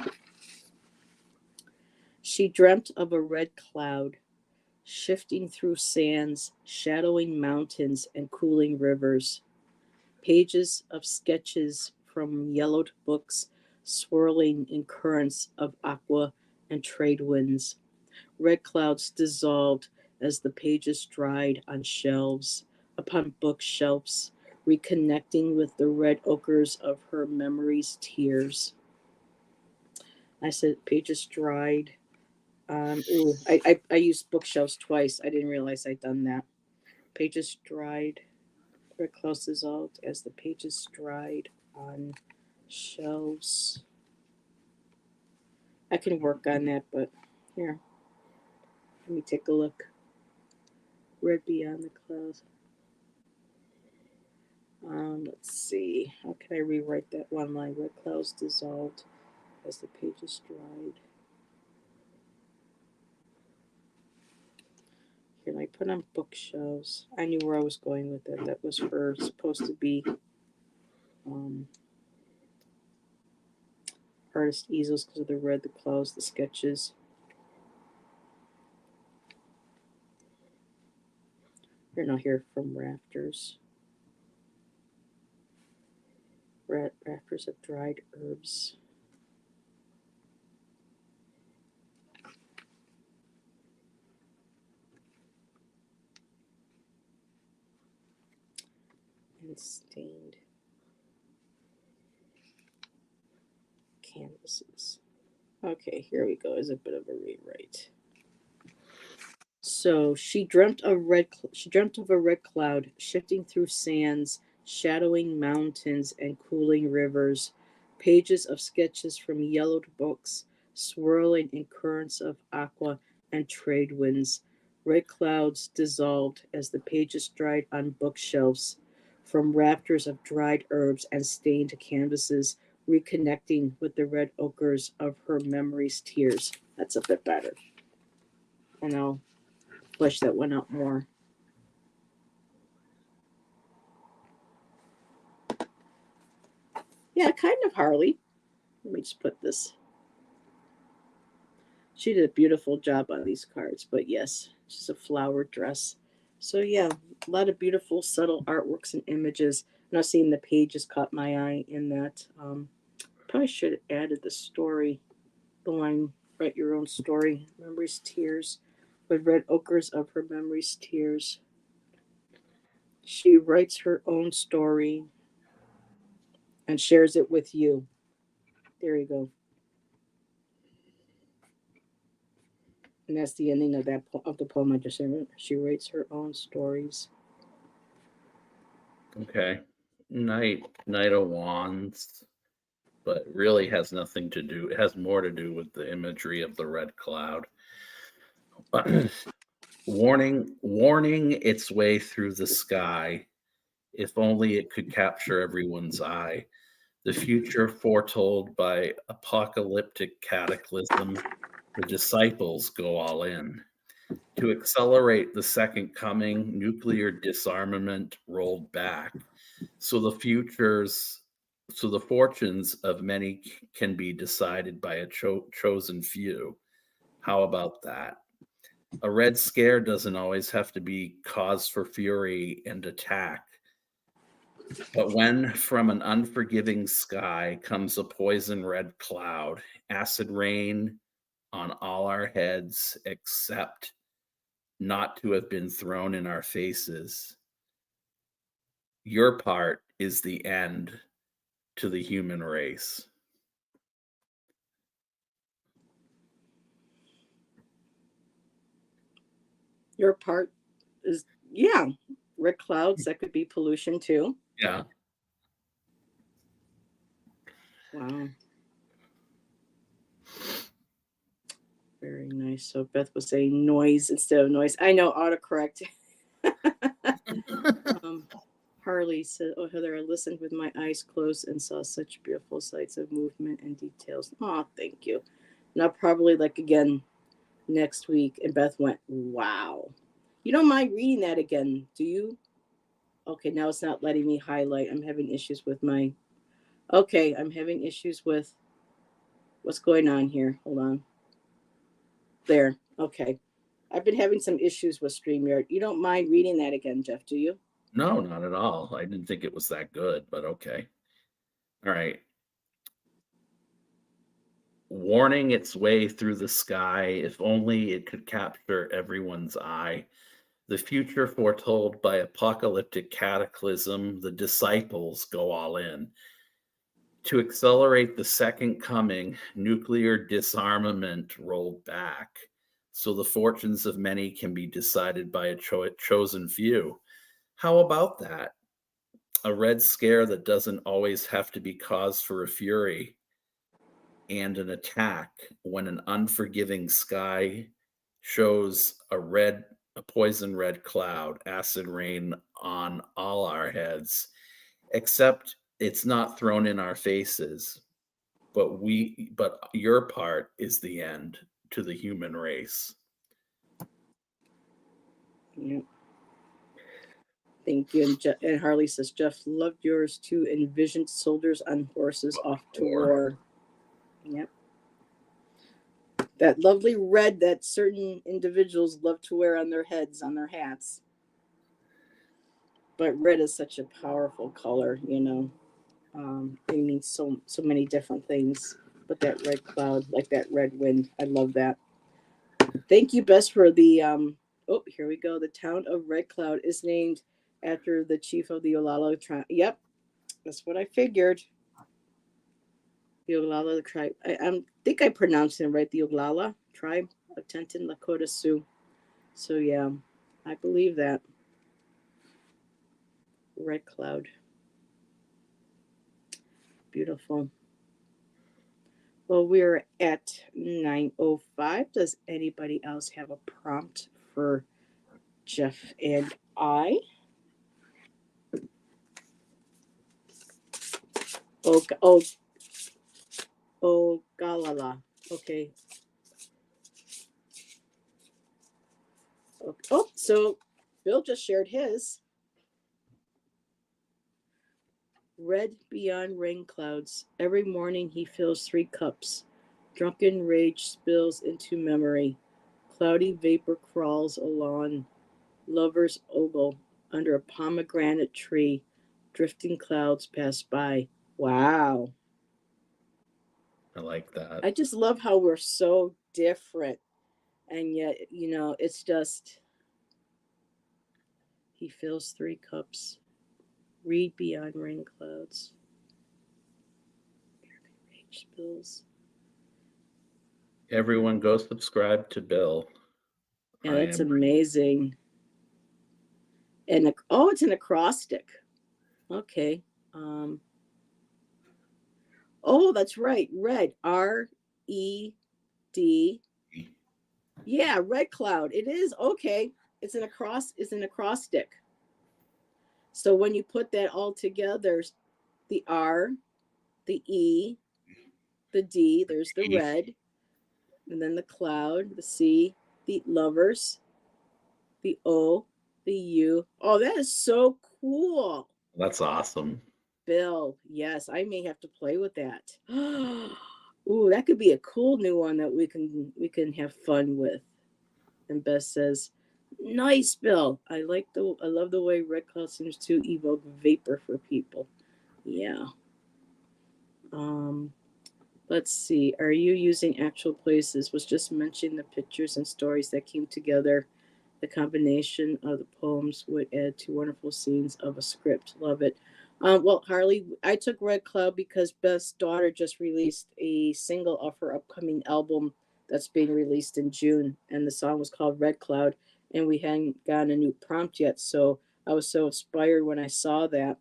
She dreamt of a red cloud shifting through sands, shadowing mountains and cooling rivers. Pages of sketches from yellowed books swirling in currents of aqua and trade winds. Red clouds dissolved as the pages dried on shelves, upon bookshelves, reconnecting with the red ochres of her memory's tears. I said pages dried. I used bookshelves twice. I didn't realize I'd done that. Pages dried. Red clouds dissolved as the pages dried on shelves. I can work on that, but here, let me take a look. Red beyond the clouds. Let's see. How can I rewrite that one line? Red clouds dissolved as the pages dried. Here, I put on bookshelves. I knew where I was going with that. That was for supposed to be artist easels because of the red, the clouds, the sketches. Here, now here from rafters. Rafters of dried herbs. And stained canvases. Okay, here we go. Is a bit of a rewrite. So she dreamt of a red cloud shifting through sands, shadowing mountains and cooling rivers. Pages of sketches from yellowed books swirling in currents of aqua and trade winds. Red clouds dissolved as the pages dried on bookshelves from rafters of dried herbs and stained canvases, reconnecting with the red ochres of her memory's tears. That's a bit better. And I'll flesh that one out more. Yeah, kind of Harley. Let me just put this. She did a beautiful job on these cards, but yes, she's a flowered dress. So yeah, a lot of beautiful, subtle artworks and images. Not seeing the pages caught my eye in that. Probably should have added the story, the line, write your own story, memories, tears, with red ochres of her memories, tears. She writes her own story and shares it with you. There you go. And that's the ending of the poem I just read. She writes her own stories. Okay. Knight of Wands, but really has nothing to do. It has more to do with the imagery of the red cloud. warning its way through the sky. If only it could capture everyone's eye. The future foretold by apocalyptic cataclysm, the disciples go all in. To accelerate the second coming, nuclear disarmament rolled back. So the fortunes of many can be decided by a chosen few. How about that? A red scare doesn't always have to be cause for fury and attack. But when from an unforgiving sky comes a poison red cloud, acid rain on all our heads except not to have been thrown in our faces. Your part is the end to the human race. Your part is, yeah, red clouds. That could be pollution too. Yeah. Wow. Very nice. So Beth was saying noise instead of noise. I know, autocorrect. Harley said, "Oh, Heather, I listened with my eyes closed and saw such beautiful sights of movement and details." Oh, thank you. And I'll probably like again next week. And Beth went, "Wow." You don't mind reading that again, do you? Okay, now it's not letting me highlight. I'm having issues with my. Okay, I'm having issues with what's going on here. Hold on. There. Okay. I've been having some issues with StreamYard. You don't mind reading that again, Jeff, do you? No, not at all. I didn't think it was that good, but okay. All right. Warning its way through the sky, if only it could capture everyone's eye. The future foretold by apocalyptic cataclysm, the disciples go all in. To accelerate the second coming, nuclear disarmament rolled back, so the fortunes of many can be decided by a chosen few. How about that? A red scare that doesn't always have to be cause for a fury and an attack when an unforgiving sky shows a poison red cloud, acid rain on all our heads, except it's not thrown in our faces, but your part is the end to the human race. Yeah. Thank you. And Harley says, Jeff, loved yours too. Envisioned soldiers on horses off to war. Yep. That lovely red that certain individuals love to wear on their heads, on their hats. But red is such a powerful color, you know. It means so many different things. But that red cloud, like that red wind, I love that. Thank you, Bess, for the oh, here we go. The town of Red Cloud is named after the chief of the Oglala tribe. Yep, that's what I figured. The Oglala tribe. I think I pronounced it right. The Oglala tribe of Teton Lakota Sioux. So yeah, I believe that. Red Cloud. Beautiful. Well, we're at 9:05. Does anybody else have a prompt for Jeff and I? Galala. Okay. Oh, so Bill just shared his. Red beyond rain clouds. Every morning he fills 3 cups. Drunken rage spills into memory. Cloudy vapor crawls along. Lovers ogle under a pomegranate tree. Drifting clouds pass by. Wow. I like that. I just love how we're so different. And yet, you know, it's just, he fills 3 cups. Read beyond rain clouds. Rage spills. Everyone go subscribe to Bill. Yeah, that's amazing. And it's an acrostic. Okay. Oh, that's right. Red. RED. Yeah, red cloud. It is okay. It's an acrostic. So when you put that all together, the R, the E, the D, there's the red, and then the cloud, the C, the lovers, the O, the U. Oh, that is so cool. That's awesome. Bill, yes, I may have to play with that. Ooh, that could be a cool new one that we can have fun with. And Beth says, "Nice, Bill. I love the way red cloud seems to evoke vapor for people." Yeah. Let's see. Are you using actual places? Was just mentioning the pictures and stories that came together The combination of the poems would add to wonderful scenes of a script. Love it. Well, Harley, I took Red Cloud because Beth's daughter just released a single of her upcoming album that's being released in June, and the song was called Red Cloud, and we hadn't gotten a new prompt yet, so I was so inspired when I saw that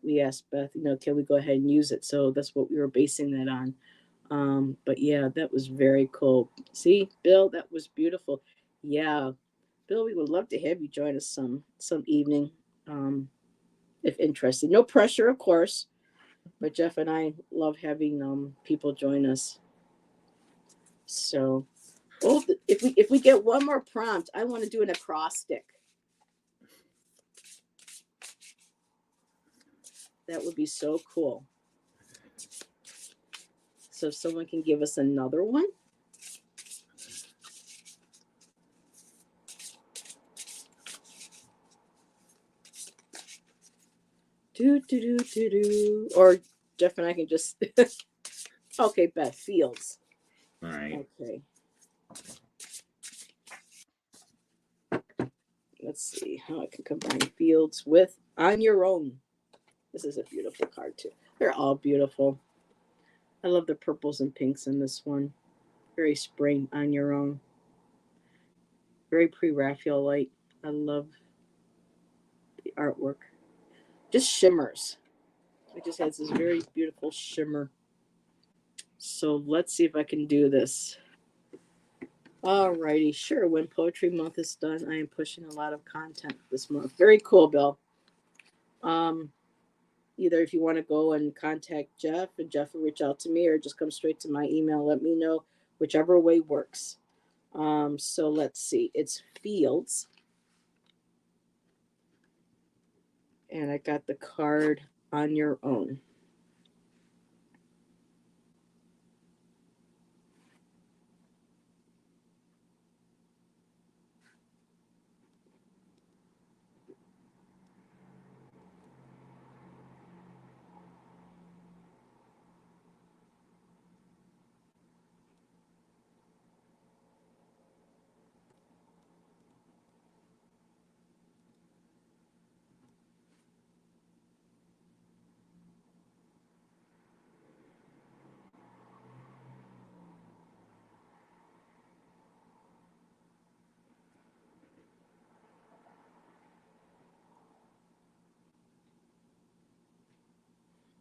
we asked Beth, can we go ahead and use it? So that's what we were basing that on. But yeah, that was very cool. See, Bill, that was beautiful. Yeah, Bill, we would love to have you join us some evening, if interested. No pressure, of course, but Jeff and I love having people join us. So, oh, if we get one more prompt, I want to do an acrostic. That would be so cool. So if someone can give us another one. Do. Or Jeff and I can just okay, Beth Fields. All right. Okay. Let's see how I can combine Fields with On Your Own. This is a beautiful card too. They're all beautiful. I love the purples and pinks in this one. Very spring, On Your Own. Very pre-Raphaelite. I love the artwork. Just shimmers. It just has this very beautiful shimmer. So let's see if I can do this. Alrighty, sure. When Poetry Month is done, I am pushing a lot of content this month. Very cool, Bill. Either if you want to go and contact Jeff, and Jeff will reach out to me, or just come straight to my email. Let me know, whichever way works. So let's see. It's Fields, and I got the card On Your Own.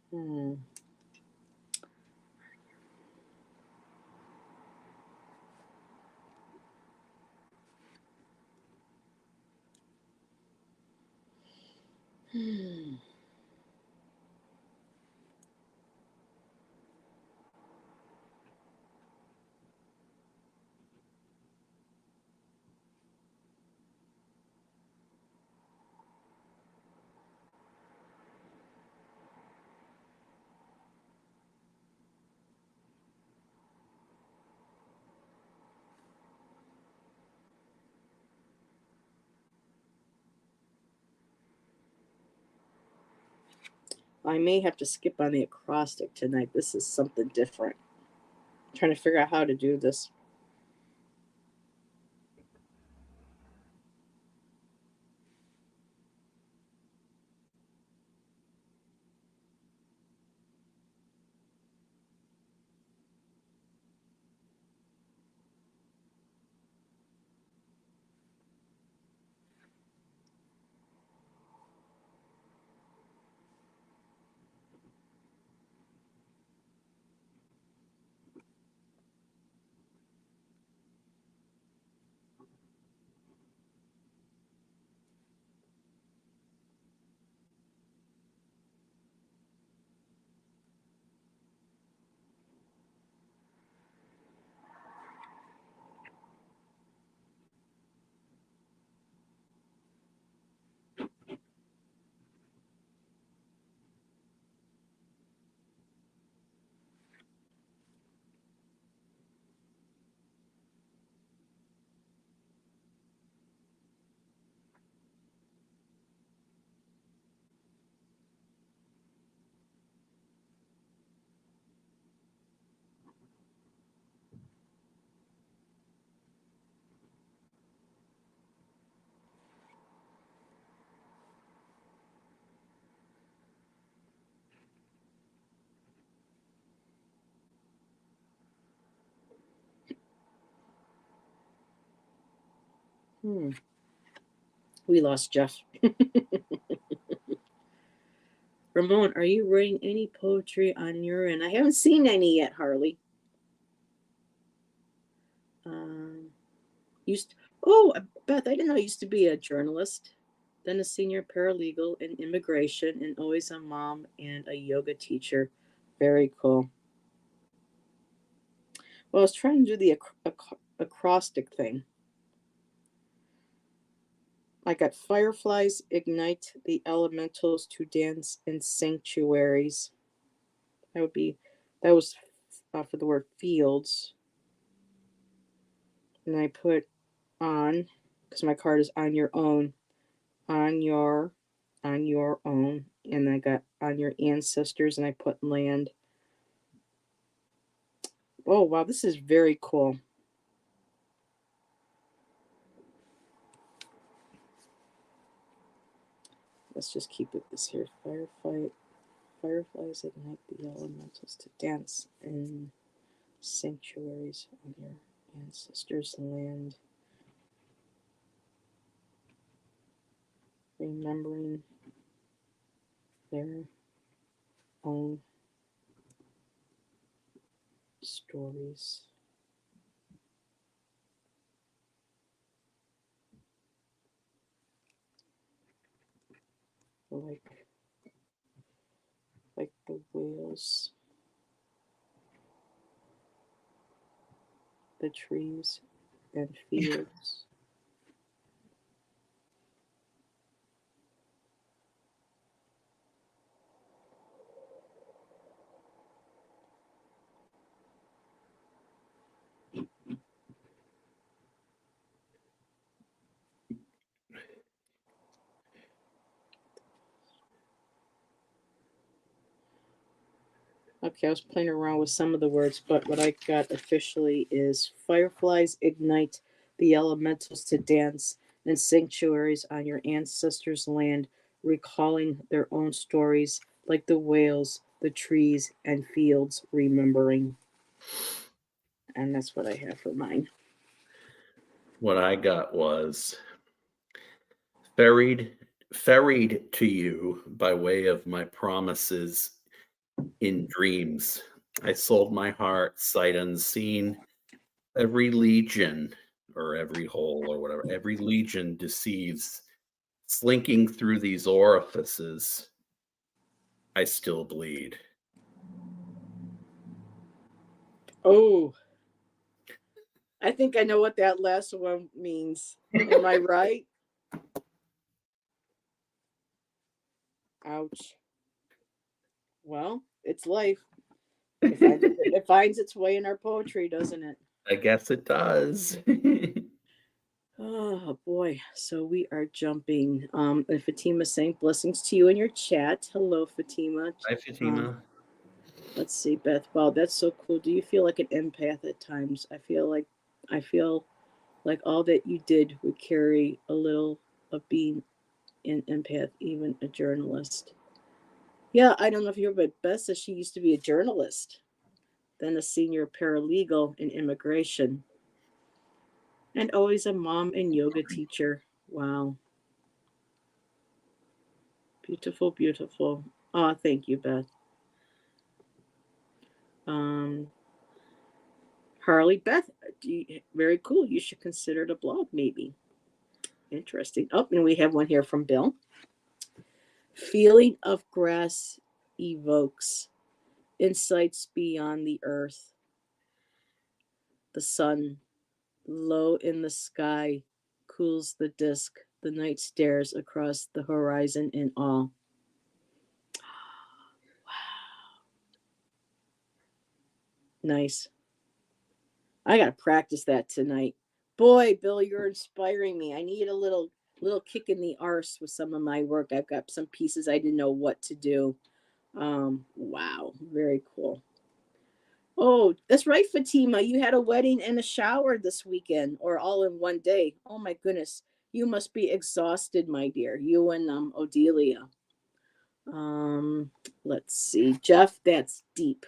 Hmm. Hmm. I may have to skip on the acrostic tonight. This is something different. I'm trying to figure out how to do this. We lost Jeff. Ramon, are you writing any poetry on your end? I haven't seen any yet, Harley. Beth, I didn't know you used to be a journalist, then a senior paralegal in immigration, and always a mom and a yoga teacher. Very cool. Well, I was trying to do the acrostic thing. I got fireflies ignite the elementals to dance in sanctuaries. That was for the word fields. And I put on, because my card is on your own, on your own. And I got on your ancestors, and I put land. Oh, wow, this is very cool. Let's just keep it this here. Fireflies ignite the elementals to dance in sanctuaries on your ancestors' land. Remembering their own stories. Like the whales, the trees and fields. Okay, I was playing around with some of the words, but what I got officially is fireflies ignite the elementals to dance in sanctuaries on your ancestors' land, recalling their own stories like the whales, the trees, and fields remembering. And that's what I have for mine. What I got was ferried to you by way of my promises in dreams. I sold my heart sight unseen. Every legion, or every hole, or whatever, every legion deceives. Slinking through these orifices, I still bleed. Oh, I think I know what that last one means. Am I right? Ouch. Well, it's life. It finds its way in our poetry, doesn't it? I guess it does. Oh boy. So we are jumping. And Fatima's saying blessings to you in your chat. Hello, Fatima. Hi, Fatima. Let's see, Beth. Wow, that's so cool. Do you feel like an empath at times? I feel like all that you did would carry a little of being an empath, even a journalist. Yeah, I don't know if you heard, but Beth says she used to be a journalist, then a senior paralegal in immigration, and always a mom and yoga teacher. Wow. Beautiful, beautiful. Oh, thank you, Beth. Harley, Beth, very cool. You should consider it a blog, maybe. Interesting. Oh, and we have one here from Bill. Feeling of grass evokes insights beyond the earth. The sun, low in the sky, cools the disk. The night stares across the horizon in awe. Wow. Nice. I gotta practice that tonight. Boy, Bill, you're inspiring me. I need a little kick in the arse with some of my work. I've got some pieces I didn't know what to do. Wow, very cool. Oh, that's right, Fatima. You had a wedding and a shower this weekend, or all in one day. Oh my goodness. You must be exhausted, my dear. You and Odelia. Let's see. Jeff, that's deep.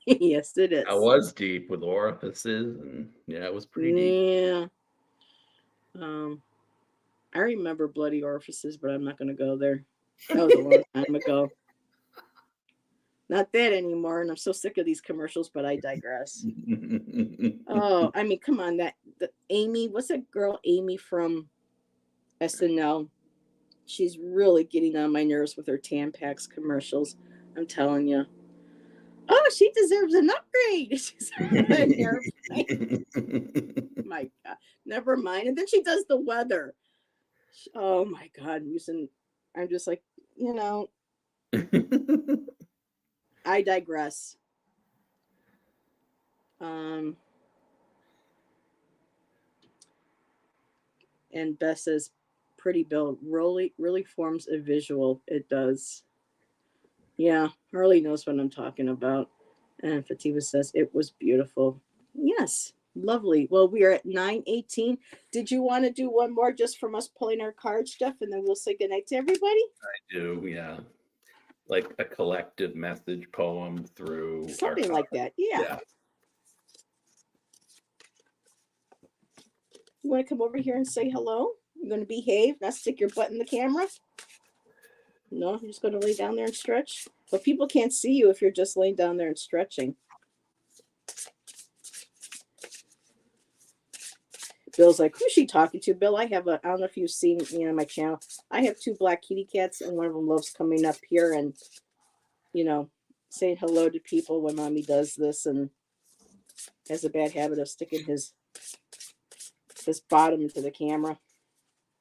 Yes, it is. I was deep with orifices, and yeah, it was pretty deep. Yeah. I remember Bloody Orifices, but I'm not going to go there. That was a long time ago. Not that anymore, and I'm so sick of these commercials, but I digress. Oh, I mean, come on, the Amy, what's that girl, Amy from SNL? She's really getting on my nerves with her Tampax commercials. I'm telling you. Oh, she deserves an upgrade. She's an airplane. My God, never mind. And then she does the weather. Oh my God, I'm just like, I digress. And Beth says, pretty Bill really forms a visual. It does. Yeah, Harley knows what I'm talking about. And Fatima says, it was beautiful. Yes, lovely. Well, we are at 9:18. Did you want to do one more just from us pulling our cards, Jeff, and then we'll say goodnight to everybody? I do, yeah. Like a collective message poem through something like that. Yeah. You want to come over here and say hello? You're going to behave, not stick your butt in the camera? No, you're just going to lay down there and stretch? But people can't see you if you're just laying down there and stretching. Bill's like, who's she talking to? Bill, I don't know if you've seen me on my channel. I have 2 black kitty cats, and one of them loves coming up here and, saying hello to people when mommy does this, and has a bad habit of sticking his bottom into the camera.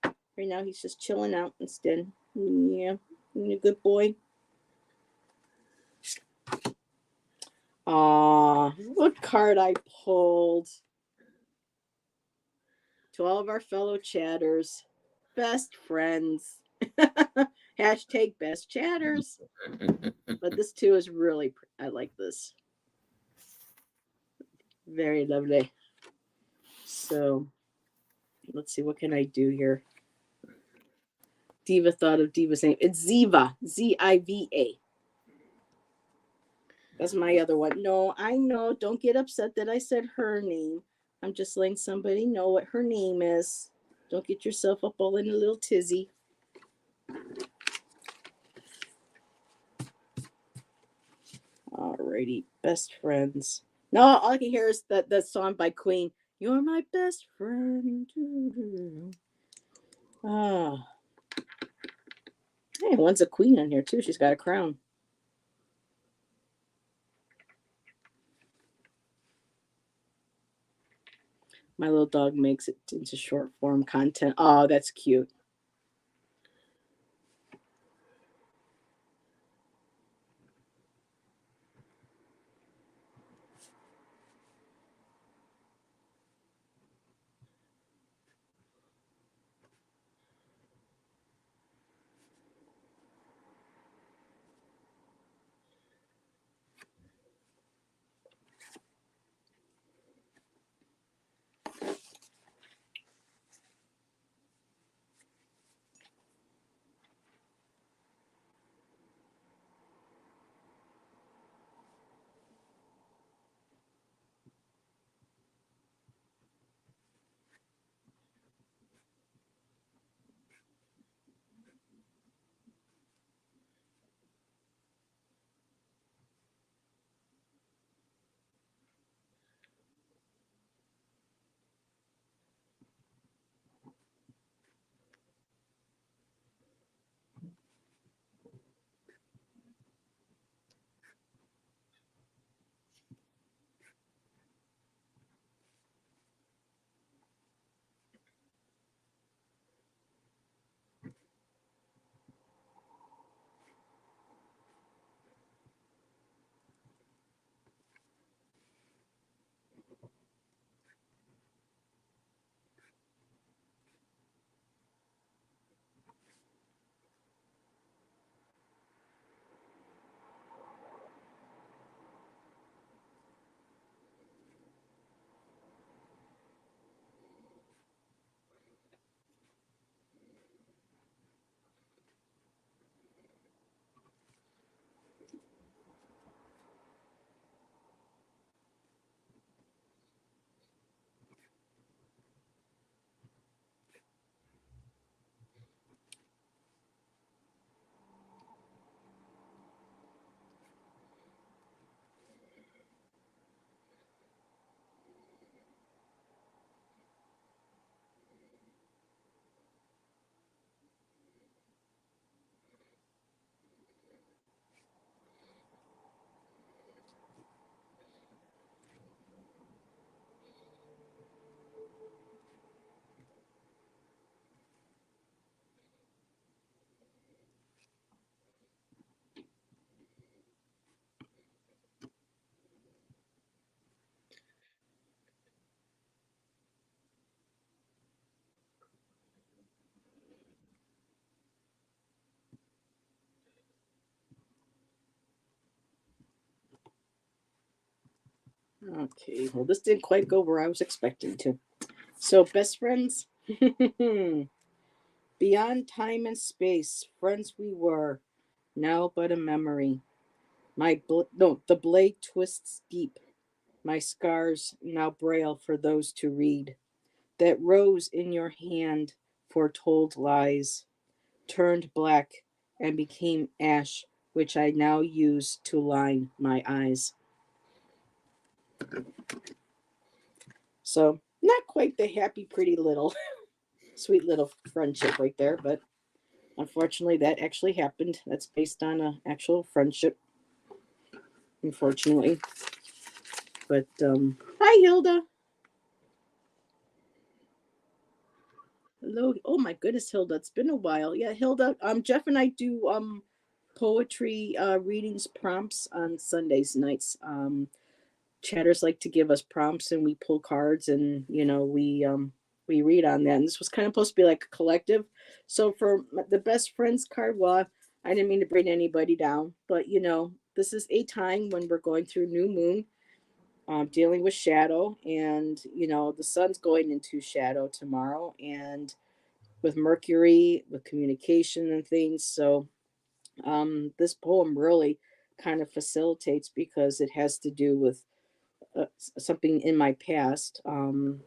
Right now, he's just chilling out instead. Yeah, you're a good boy. What card I pulled. To all of our fellow chatters, best friends. Hashtag best chatters. But this too is really, I like this. Very lovely. So let's see, what can I do here? Diva thought of Diva's name. It's Ziva. Z-I-V-A. That's my other one. No, I know. Don't get upset that I said her name. I'm just letting somebody know what her name is. Don't get yourself up all in a little tizzy. Alrighty, best friends. No, all I can hear is that song by Queen. You're my best friend. Hey, one's a queen on here too. She's got a crown. My little dog makes it into short form content. Oh, that's cute. Okay, well, this didn't quite go where I was expecting to. So, best friends, beyond time and space, friends we were, now but a memory. The blade twists deep, my scars now braille for those to read. That rose in your hand foretold lies, turned black and became ash, which I now use to line my eyes. So, not quite the happy, pretty little, sweet little friendship right there, but unfortunately, that actually happened. That's based on an actual friendship, unfortunately. But, hi, Hilda. Hello. Oh my goodness, Hilda. It's been a while. Yeah, Hilda. Jeff and I do poetry readings prompts on Sundays nights. Chatters like to give us prompts and we pull cards and we read on that. And this was kind of supposed to be like a collective. So for the best friends card, well, I didn't mean to bring anybody down, but this is a time when we're going through new moon, dealing with shadow, and the sun's going into shadow tomorrow, and with Mercury, with communication and things. So this poem really kind of facilitates because it has to do with something in my past. And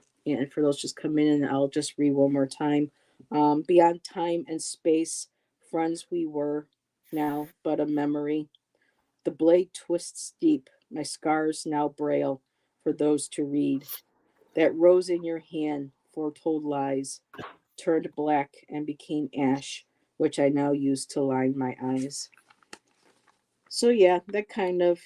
for those just coming in, I'll just read one more time. Beyond time and space, friends we were, now but a memory. The blade twists deep, my scars now braille for those to read. That rose in your hand foretold lies, turned black and became ash, which I now use to line my eyes. So yeah, that kind of,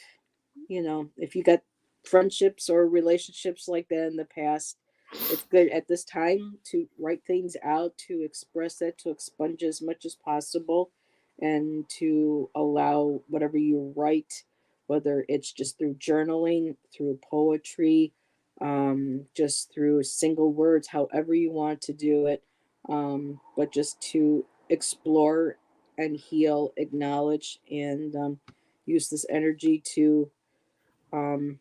if you got friendships or relationships like that in the past, it's good at this time to write things out, to express that, to expunge as much as possible, and to allow whatever you write, whether it's just through journaling, through poetry, just through single words, however you want to do it, but just to explore and heal, acknowledge, and use this energy um,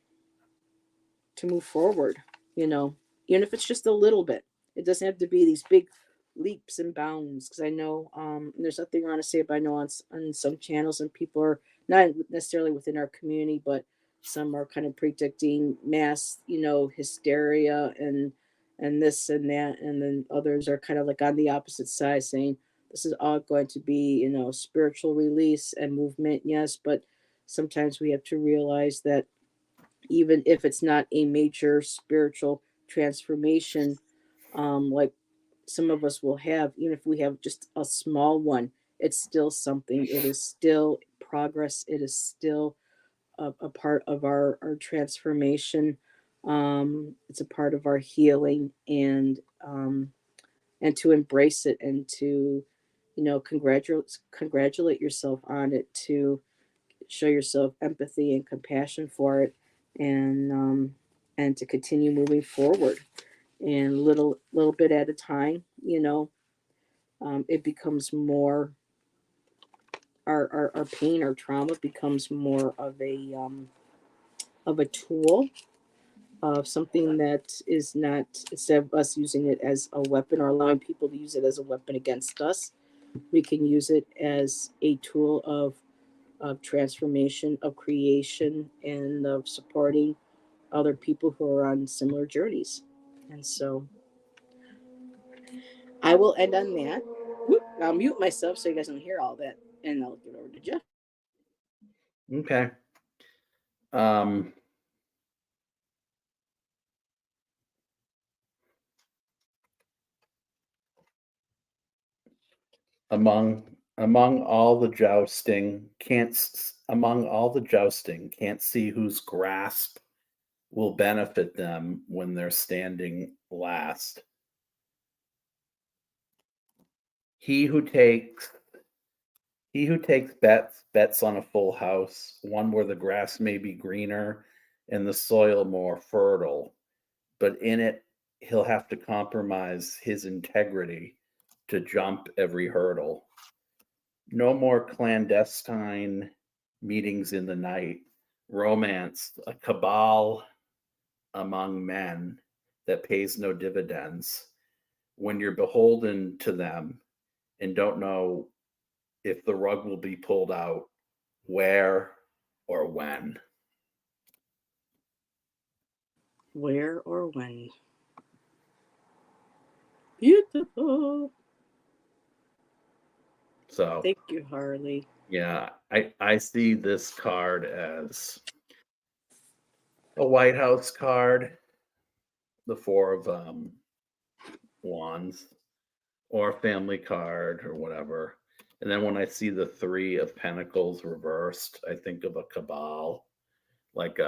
to move forward. You know, even if it's just a little bit. It doesn't have to be these big leaps and bounds. Because I know there's nothing wrong to say, but I know on some channels and people are not necessarily within our community, but some are kind of predicting mass, hysteria and this and that, and then others are kind of like on the opposite side, saying this is all going to be, spiritual release and movement, yes, but sometimes we have to realize that even if it's not a major spiritual transformation, like some of us will have, even if we have just a small one, it's still something. It is still progress. It is still a part of our transformation. It's a part of our healing, and to embrace it, and to congratulate yourself on it, to show yourself empathy and compassion for it, and to continue moving forward, and little bit at a time. It becomes more, our pain, our trauma becomes more of a tool, of something that is not, instead of us using it as a weapon or allowing people to use it as a weapon against us, we can use it as a tool of transformation, of creation, and of supporting other people who are on similar journeys. And so I will end on that. Whoop, I'll mute myself so you guys don't hear all that, and I'll give it over to Jeff. Okay. Um, among all the jousting, can't see whose grasp will benefit them when they're standing last. He who takes bets on a full house, one where the grass may be greener and the soil more fertile, but in it he'll have to compromise his integrity to jump every hurdle. No more clandestine meetings in the night, romance, a cabal among men that pays no dividends when you're beholden to them and don't know if the rug will be pulled out, where or when. Where or when? Beautiful. So Thank you, Harley. yeah, I see this card as a White House card, the Four of Wands, or a family card or whatever. And then when I see the Three of Pentacles reversed, I think of a cabal, like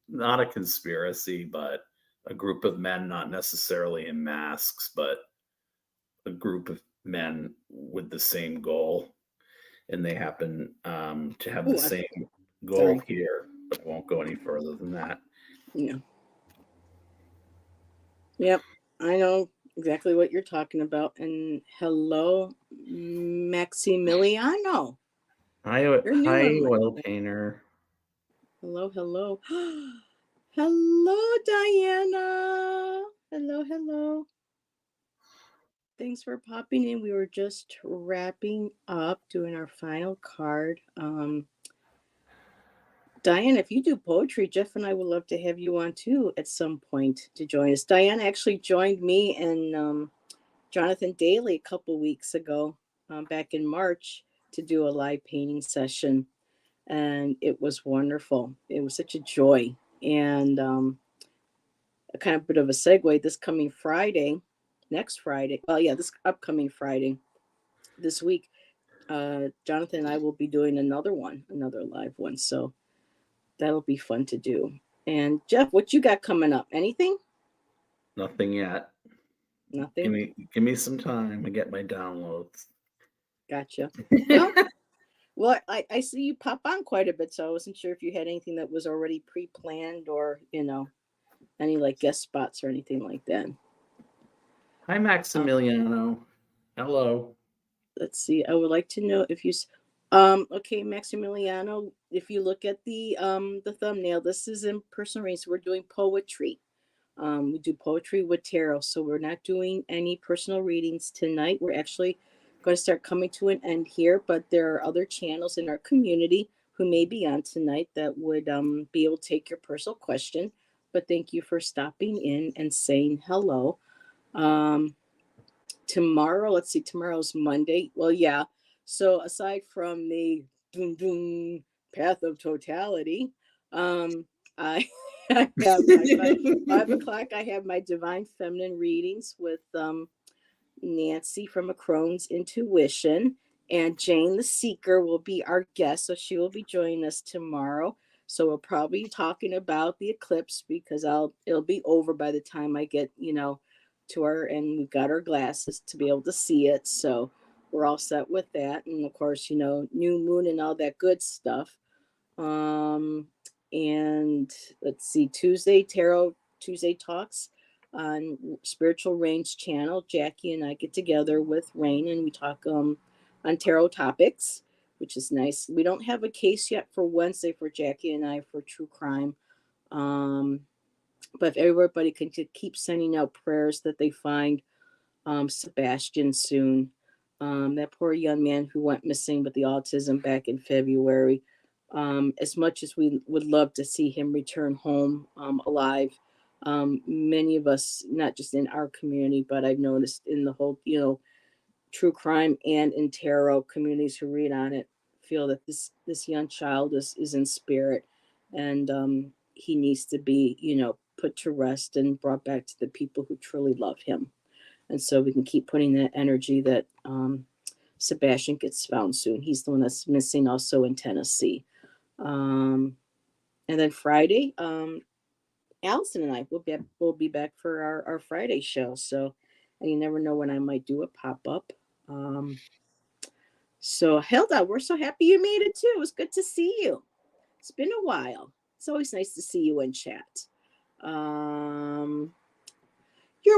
not a conspiracy, but a group of men, not necessarily in masks, but a group of men with the same goal. And they happen to have the Ooh, same goal sorry. here, but I won't go any further than that. Yeah. Yep. I know exactly what you're talking about. And hello, Maximiliano. Hi, You're new hi, in my oil life. painter. Hello, hello. Hello, Diana. Hello, hello. Thanks for popping in. We were just wrapping up doing our final card. Diane, if you do poetry, Jeff and I would love to have you on too at some point to join us. Diane actually joined me and Jonathan Daly a couple weeks ago, back in March, to do a live painting session. And it was wonderful. It was such a joy. And a kind of bit of a segue, this coming Friday, next Friday, well, yeah, this upcoming Friday, this week, Jonathan and I will be doing another live one. So that'll be fun to do. And Jeff, what you got coming up? Anything? Nothing yet. Nothing? Give me some time to get my downloads. Gotcha. Well, I see you pop on quite a bit, so I wasn't sure if you had anything that was already pre-planned or, any like guest spots or anything like that. Hi, Maximiliano. Hello. Let's see. I would like to know if you okay, Maximiliano, if you look at the thumbnail, this is in personal reading. So we're doing poetry. We do poetry with tarot, so we're not doing any personal readings tonight. We're actually going to start coming to an end here, but there are other channels in our community who may be on tonight that would be able to take your personal question. But thank you for stopping in and saying hello. Tomorrow, let's see, tomorrow's Monday. Well, yeah. So aside from the doom doom path of totality, I I have my 5 o'clock. I have my divine feminine readings with Nancy from A Crone's Intuition, and Jane the Seeker will be our guest, so she will be joining us tomorrow. So we'll probably be talking about the eclipse because it'll be over by the time I get to her, and we've got our glasses to be able to see it. So we're all set with that, and of course, new moon and all that good stuff. And let's see, Tuesday talks on Spiritual Rain's channel. Jackie and I get together with Rain and we talk on tarot topics, which is nice. We don't have a case yet for Wednesday for Jackie and I for true crime. But if everybody can keep sending out prayers that they find Sebastian soon. That poor young man who went missing with the autism back in February. As much as we would love to see him return home alive, many of us, not just in our community, but I've noticed in the whole, true crime and in tarot communities who read on it, feel that this young child is in spirit, and he needs to be, put to rest and brought back to the people who truly love him. And so we can keep putting that energy that Sebastian gets found soon. He's the one that's missing also in Tennessee. And then Friday, Allison and I will be back for our Friday show. So, and you never know when I might do a pop up. So Hilda, we're so happy you made it too. It was good to see you. It's been a while. It's always nice to see you in chat. You're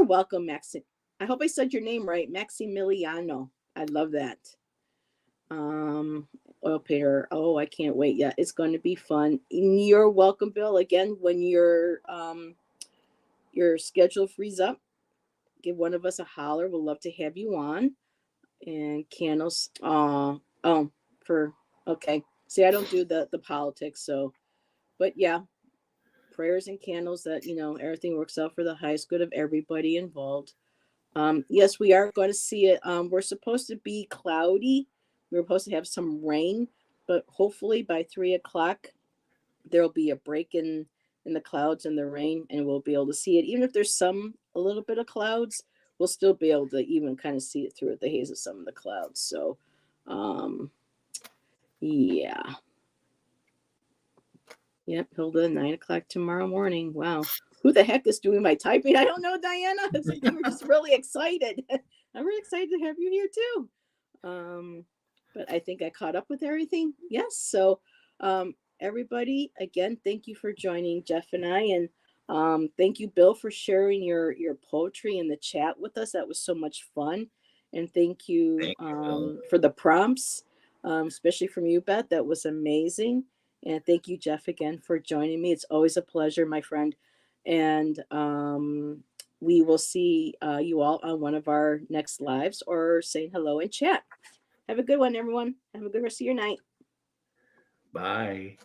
welcome, Maxi. I hope I said your name right, Maximiliano. I love that. Oil painter. I can't wait. Yeah, it's going to be fun. And you're welcome, Bill. Again, when you're your schedule frees up, give one of us a holler. We'll love to have you on. And candles. Oh, for okay. See, I don't do the politics, so but yeah, prayers and candles that everything works out for the highest good of everybody involved. Yes, we are going to see it. We're supposed to be cloudy. We're supposed to have some rain, but hopefully by 3 o'clock there'll be a break in the clouds and the rain, and we'll be able to see it. Even if there's a little bit of clouds, we'll still be able to even kind of see it through the haze of some of the clouds. So, yeah. Yep, Hilda, 9 o'clock tomorrow morning. Wow. Who the heck is doing my typing? I don't know, Diana. It's like we're just really excited. I'm really excited to have you here too. But I think I caught up with everything. Yes. So everybody, again, thank you for joining Jeff and I. And thank you, Bill, for sharing your poetry in the chat with us. That was so much fun. And thank you, for the prompts, especially from you, Beth. That was amazing. And thank you, Jeff, again for joining me. It's always a pleasure, my friend. And we will see you all on one of our next lives or saying hello in chat. Have a good one, everyone. Have a good rest of your night. Bye.